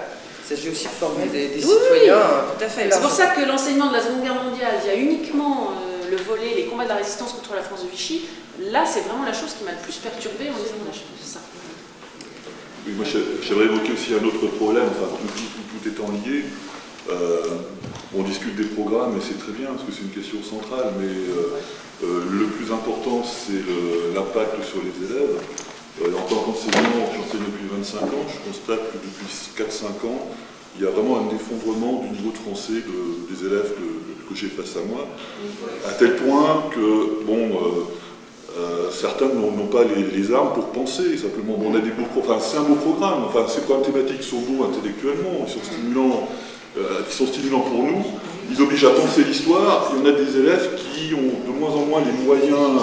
Il s'agit aussi de former des citoyens. Tout à fait. C'est pour ça que l'enseignement de la Seconde Guerre mondiale, il y a uniquement le volet, les combats de la résistance contre la France de Vichy. Là, c'est vraiment la chose qui m'a le plus perturbée en lisant la chose. C'est ça. Oui, moi, j'aimerais évoquer aussi un autre problème, enfin, tout étant lié. On discute des programmes et c'est très bien parce que c'est une question centrale, mais le plus important c'est l'impact sur les élèves. En tant qu'enseignant, j'enseigne depuis 25 ans, je constate que depuis 4-5 ans, il y a vraiment un effondrement du niveau de français des élèves que j'ai face à moi, à tel point que, bon, certains n'ont pas les armes pour penser, simplement. Bon, on a des beaux programmes, enfin, c'est un beau programme, enfin, ces programmes thématiques sont beaux intellectuellement, ils sont stimulants. Qui sont stimulants pour nous, ils obligent à penser l'histoire, et on a des élèves qui ont de moins en moins les moyens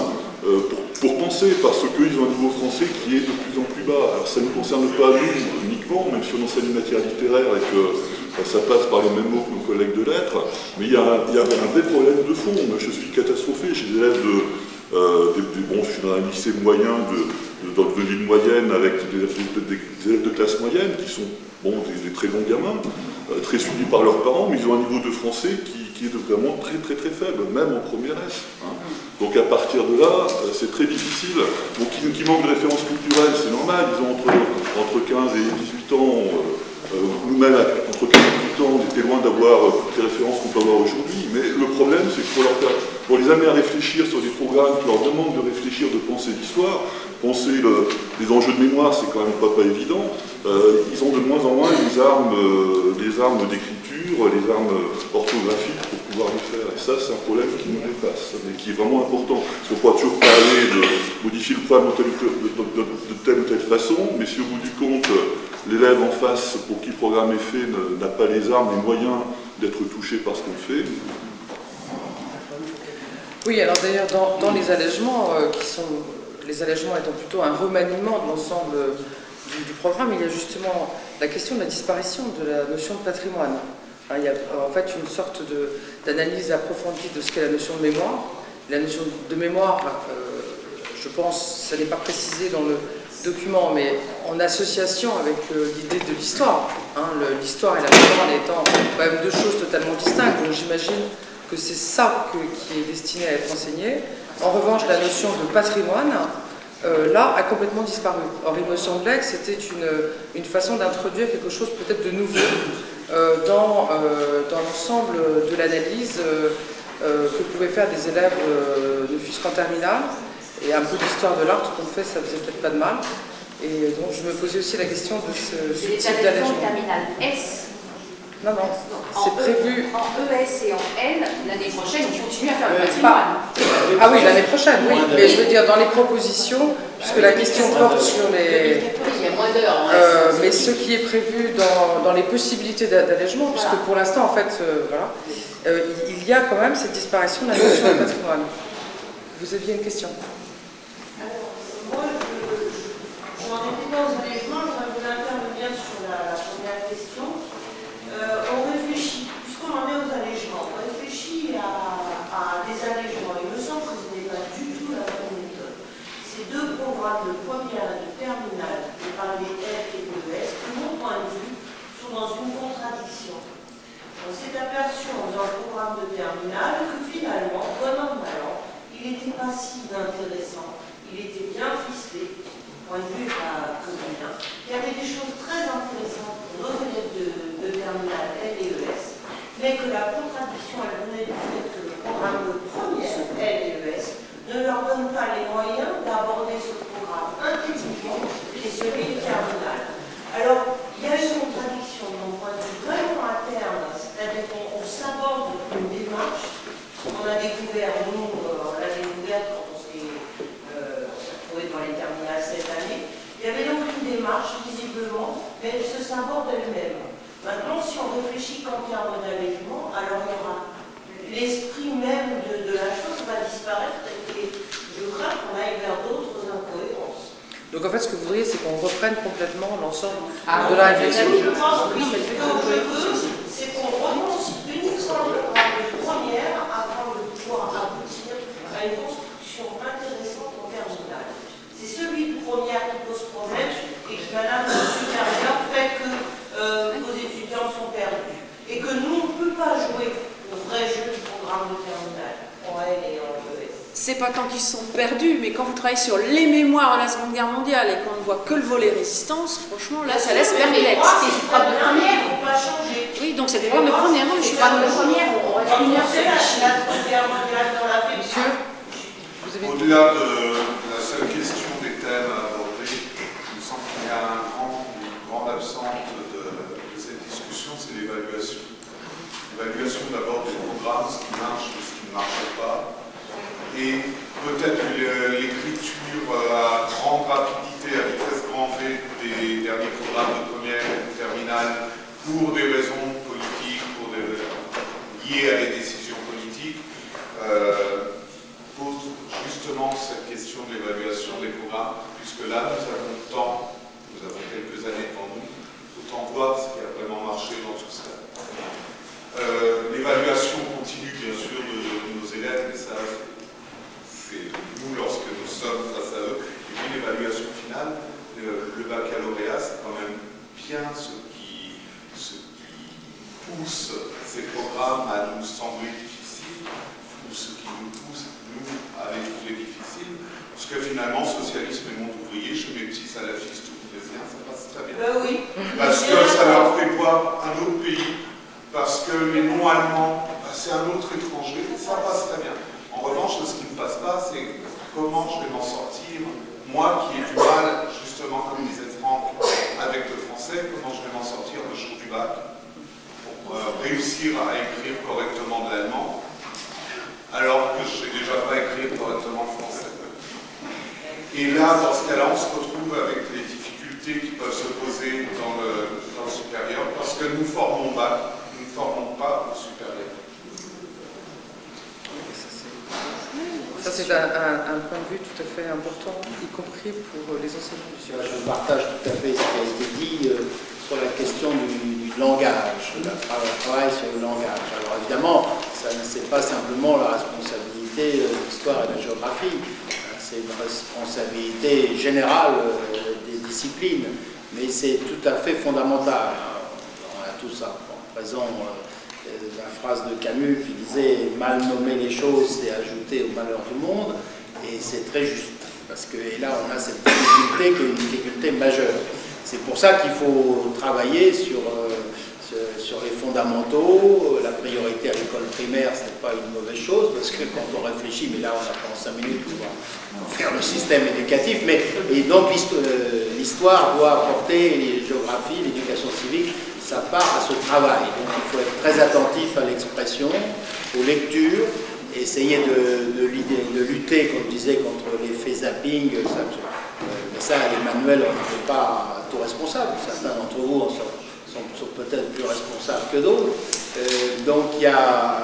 pour penser, parce qu'ils ont un niveau français qui est de plus en plus bas. Alors ça ne nous concerne pas nous uniquement, même si on enseigne une matière littéraire et que ça passe par les mêmes mots que nos collègues de lettres, mais il y a un vrai problème de fond. Moi, je suis catastrophé chez des élèves bon, je suis dans un lycée moyen de ville moyenne avec des élèves de classe moyenne qui sont bon, des très bons gamins, très suivis par leurs parents, mais ils ont un niveau de français qui est vraiment très très très faible, même en première S. Hein. Donc à partir de là, c'est très difficile. Donc qui manquent de références culturelles, c'est normal, ils ont entre 15 et 18 ans, nous-mêmes entre 15 et 18 ans, on était loin d'avoir toutes les références qu'on peut avoir aujourd'hui, mais le problème c'est que pour les amener à réfléchir sur des programmes qui leur demandent de réfléchir, de penser l'histoire, penser les enjeux de mémoire, c'est quand même pas évident. Ils ont de moins en moins les armes d'écriture, les armes orthographiques pour pouvoir le faire. Et ça, c'est un problème qui nous dépasse, mais qui est vraiment important. Parce qu'on pourra toujours parler de modifier le programme de telle ou telle façon, mais si au bout du compte, l'élève en face, pour qui le programme est fait, n'a pas les armes, les moyens d'être touché par ce qu'on fait. Oui, alors d'ailleurs, dans les allègements, les allègements étant plutôt un remaniement de l'ensemble du programme, il y a justement la question de la disparition de la notion de patrimoine. Il y a en fait une sorte d'analyse approfondie de ce qu'est la notion de mémoire. La notion de mémoire, je pense, ça n'est pas précisé dans le document, mais en association avec l'idée de l'histoire. L'histoire et la mémoire étant quand même deux choses totalement distinctes, donc j'imagine que c'est ça qui est destiné à être enseigné. En revanche, la notion de patrimoine, là, a complètement disparu. Or, il me semblait que c'était une façon d'introduire quelque chose peut-être de nouveau dans l'ensemble de l'analyse que pouvaient faire des élèves de fût-ce qu'en terminale. Et un peu d'histoire de l'art, qu'on fait, ça faisait peut-être pas de mal. Et donc, je me posais aussi la question de ce type d'allègement. Terminale S. Non, c'est prévu. En ES et en L, l'année prochaine, on continue à faire le patrimoine. Ah oui, l'année prochaine, oui. Mais je veux dire, dans les propositions, puisque la question porte sur les... Il y a moins d'heures. mais ce qui est prévu dans les possibilités d'allègement, puisque pour l'instant, en fait, il y a quand même cette disparition de la notion de patrimoine. Vous aviez une question? Alors, moi, en écoutant aux allègements, je voudrais intervenir sur la première question. On réfléchit, puisqu'on en est aux allègements, on réfléchit à des allègements. Il me semble que ce n'est pas du tout la bonne méthode. C'est deux elle se symbole d'elle-même. Maintenant, si on réfléchit qu'en termes d'allègement, alors il y aura l'esprit même de la chose va disparaître et je crains qu'on aille vers d'autres incohérences. Donc en fait, ce que vous voudriez, c'est qu'on reprenne complètement l'ensemble de la réflexion. Je pense que ce que je veux, c'est qu'on renonce uniquement à une première afin de pouvoir aboutir à une construction intéressante en terminale. C'est celui de première qui pose problème et qui, madame la supérieure, fait que vos étudiants sont perdus. Et que nous, on ne peut pas jouer le vrai jeu du programme de terminale en L et en ES. C'est pas tant qu'ils sont perdus, mais quand vous travaillez sur les mémoires de la Seconde Guerre mondiale et qu'on ne voit que le volet résistance, franchement, là, ça laisse perplexe. C'est le programme de première, on ne peut pas changer. Oui, donc c'est le programme de première, non, je suis pas de première. On reste une heure, c'est la Seconde Guerre mondiale dans la vie. Monsieur, vous avez... Au-delà de la seule question des thèmes abordés, il me semble qu'il y a une grande absente de cette discussion, c'est l'évaluation. L'évaluation d'abord des programmes, ce qui marche et ce qui ne marche pas. Et peut-être l'écriture à grande rapidité, à vitesse grand V des derniers programmes de première et de terminale pour des raisons politiques, liées à des décisions politiques, pose justement cette question de l'évaluation des programmes, puisque là, nous avons le temps, nous avons quelques années devant nous, autant voir ce qui a vraiment marché dans tout ça. L'évaluation continue, bien sûr, de nos élèves, mais ça, c'est nous lorsque nous sommes face à eux. Et puis l'évaluation finale, le baccalauréat, c'est quand même bien ce qui pousse ces programmes à nous sembler difficiles, ou ce qui nous pousse, nous, à les trouver difficiles. Parce que finalement, socialisme et monde ouvrier, chez mes petits salafistes ou chrétiens, ça passe très bien. Oui. Parce que ça leur fait voir un autre pays, parce que les non-allemands, c'est un autre étranger, ça passe très bien. En revanche, ce qui ne passe pas, c'est comment je vais m'en sortir, moi qui ai du mal, justement, comme disait Franck, avec le français, comment je vais m'en sortir le jour du bac, pour réussir à écrire correctement de l'allemand, alors que je ne sais déjà pas écrire correctement le français. Et là, dans ce cas-là, on se retrouve avec les difficultés qui peuvent se poser dans le supérieur, parce que nous formons bac, nous ne formons pas au supérieur. Ça, c'est un point de vue tout à fait important, y compris pour les enseignants du supérieur. Je partage tout à fait ce qui a été dit sur la question du langage, le travail sur le langage. Alors évidemment, ça n'est pas simplement la responsabilité de l'histoire et de la géographie, c'est une responsabilité générale des disciplines, mais c'est tout à fait fondamental. On a tout ça en présent. La phrase de Camus qui disait « mal nommer les choses, c'est ajouter au malheur du monde », et c'est très juste, parce que et là on a cette difficulté qui est une difficulté majeure. C'est pour ça qu'il faut travailler sur les fondamentaux. La priorité à l'école primaire, ce n'est pas une mauvaise chose, parce que quand on réfléchit, mais là on apprend 5 minutes pour faire le système éducatif, et donc l'histoire doit apporter les géographies, l'éducation civique, ça part à ce travail. Donc il faut être très attentif à l'expression, aux lectures, et essayer de lutter, comme je disais, contre l'effet zapping. Mais ça, les manuels, on n'est pas tout responsables. Certains d'entre vous sont peut-être plus responsables que d'autres. Donc il y a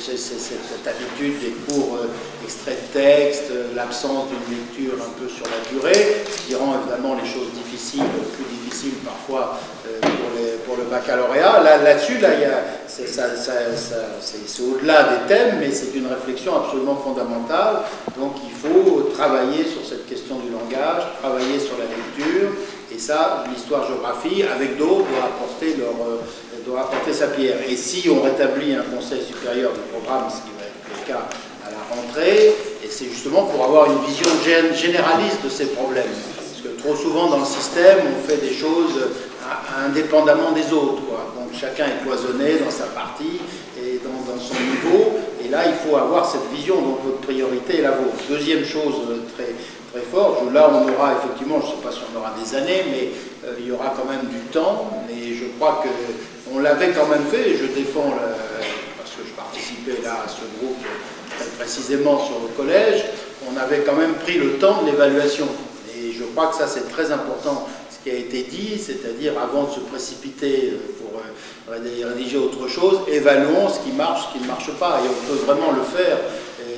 cette habitude des cours extraits de texte, l'absence d'une lecture un peu sur la durée, ce qui rend évidemment les choses difficiles, plus difficiles parfois pour le baccalauréat. Là-dessus, c'est au-delà des thèmes, mais c'est une réflexion absolument fondamentale. Donc il faut travailler sur cette question du langage, travailler sur la lecture, et ça, l'histoire-géographie, avec d'autres, doit apporter sa pierre. Et si on rétablit un conseil supérieur du programme, ce qui va être le cas à la rentrée, et c'est justement pour avoir une vision généraliste de ces problèmes. Parce que trop souvent dans le système, on fait des choses indépendamment des autres, quoi. Donc chacun est cloisonné dans sa partie et dans son niveau. Et là, il faut avoir cette vision, donc votre priorité est la vôtre. Deuxième chose très forte, là on aura effectivement, je ne sais pas si on aura des années, mais il y aura quand même du temps. Mais je crois qu'on l'avait quand même fait, et je défends, parce que je participais là à ce groupe très précisément sur le collège, on avait quand même pris le temps de l'évaluation. Et je crois que ça c'est très important, ce qui a été dit, c'est-à-dire avant de se précipiter pour rédiger autre chose, évaluons ce qui marche, ce qui ne marche pas, et on peut vraiment le faire.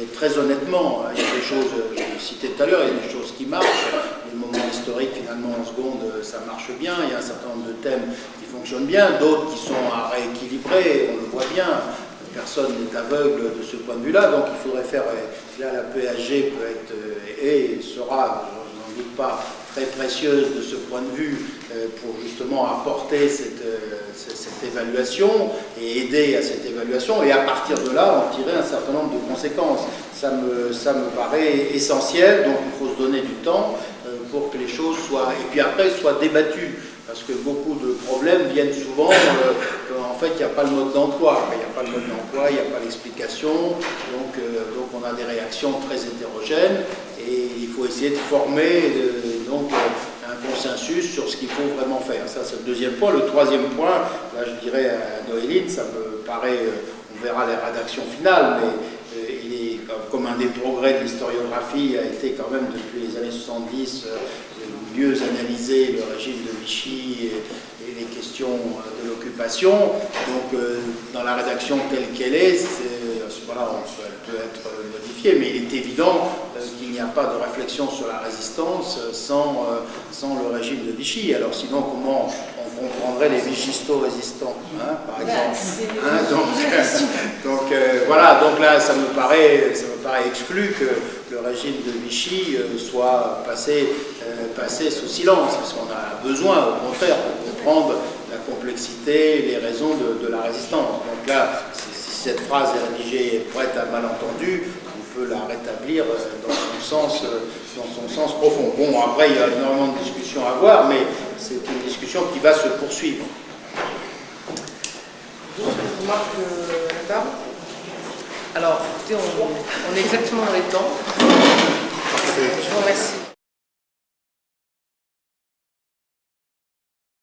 Et très honnêtement, il y a des choses, je l'ai cité tout à l'heure, il y a des choses qui marchent, les moments historiques finalement en seconde, ça marche bien, il y a un certain nombre de thèmes qui fonctionnent bien, d'autres qui sont à rééquilibrer, on le voit bien, personne n'est aveugle de ce point de vue-là, donc il faudrait faire, là la PAG peut être, et sera, je n'en doute pas, très précieuse de ce point de vue pour justement apporter cette évaluation et aider à cette évaluation et à partir de là en tirer un certain nombre de conséquences. Ça me paraît essentiel, donc il faut se donner du temps pour que les choses soient, et puis après soient débattues. Parce que beaucoup de problèmes viennent souvent, en fait, il n'y a pas le mode d'emploi. Il n'y a pas le mode d'emploi, il n'y a pas l'explication. Donc on a des réactions très hétérogènes et il faut essayer de former un consensus sur ce qu'il faut vraiment faire. Ça, c'est le deuxième point. Le troisième point, là, je dirais à Noéline, ça me paraît, on verra les rédactions finales, mais il est comme un des progrès de l'historiographie a été quand même depuis les années 70 mieux analyser le régime de Vichy et les questions de l'occupation. Donc, dans la rédaction telle qu'elle est, à ce moment-là, elle peut être modifiée, mais il est évident qu'il n'y a pas de réflexion sur la résistance sans le régime de Vichy. Alors, sinon, comment on comprendrait les vichistos-résistants, hein, par exemple, voilà, donc là, ça me paraît exclu que le régime de Vichy soit passé sous silence, parce qu'on a besoin, au contraire, de comprendre la complexité, les raisons de la résistance. Donc là, si cette phrase est rédigée et prête à malentendu, on peut la rétablir dans son sens profond. Bon, après, il y a énormément de discussions à avoir, mais c'est une discussion qui va se poursuivre. D'autres remarques à la table? Alors, écoutez, on est exactement dans les temps. Je vous remercie.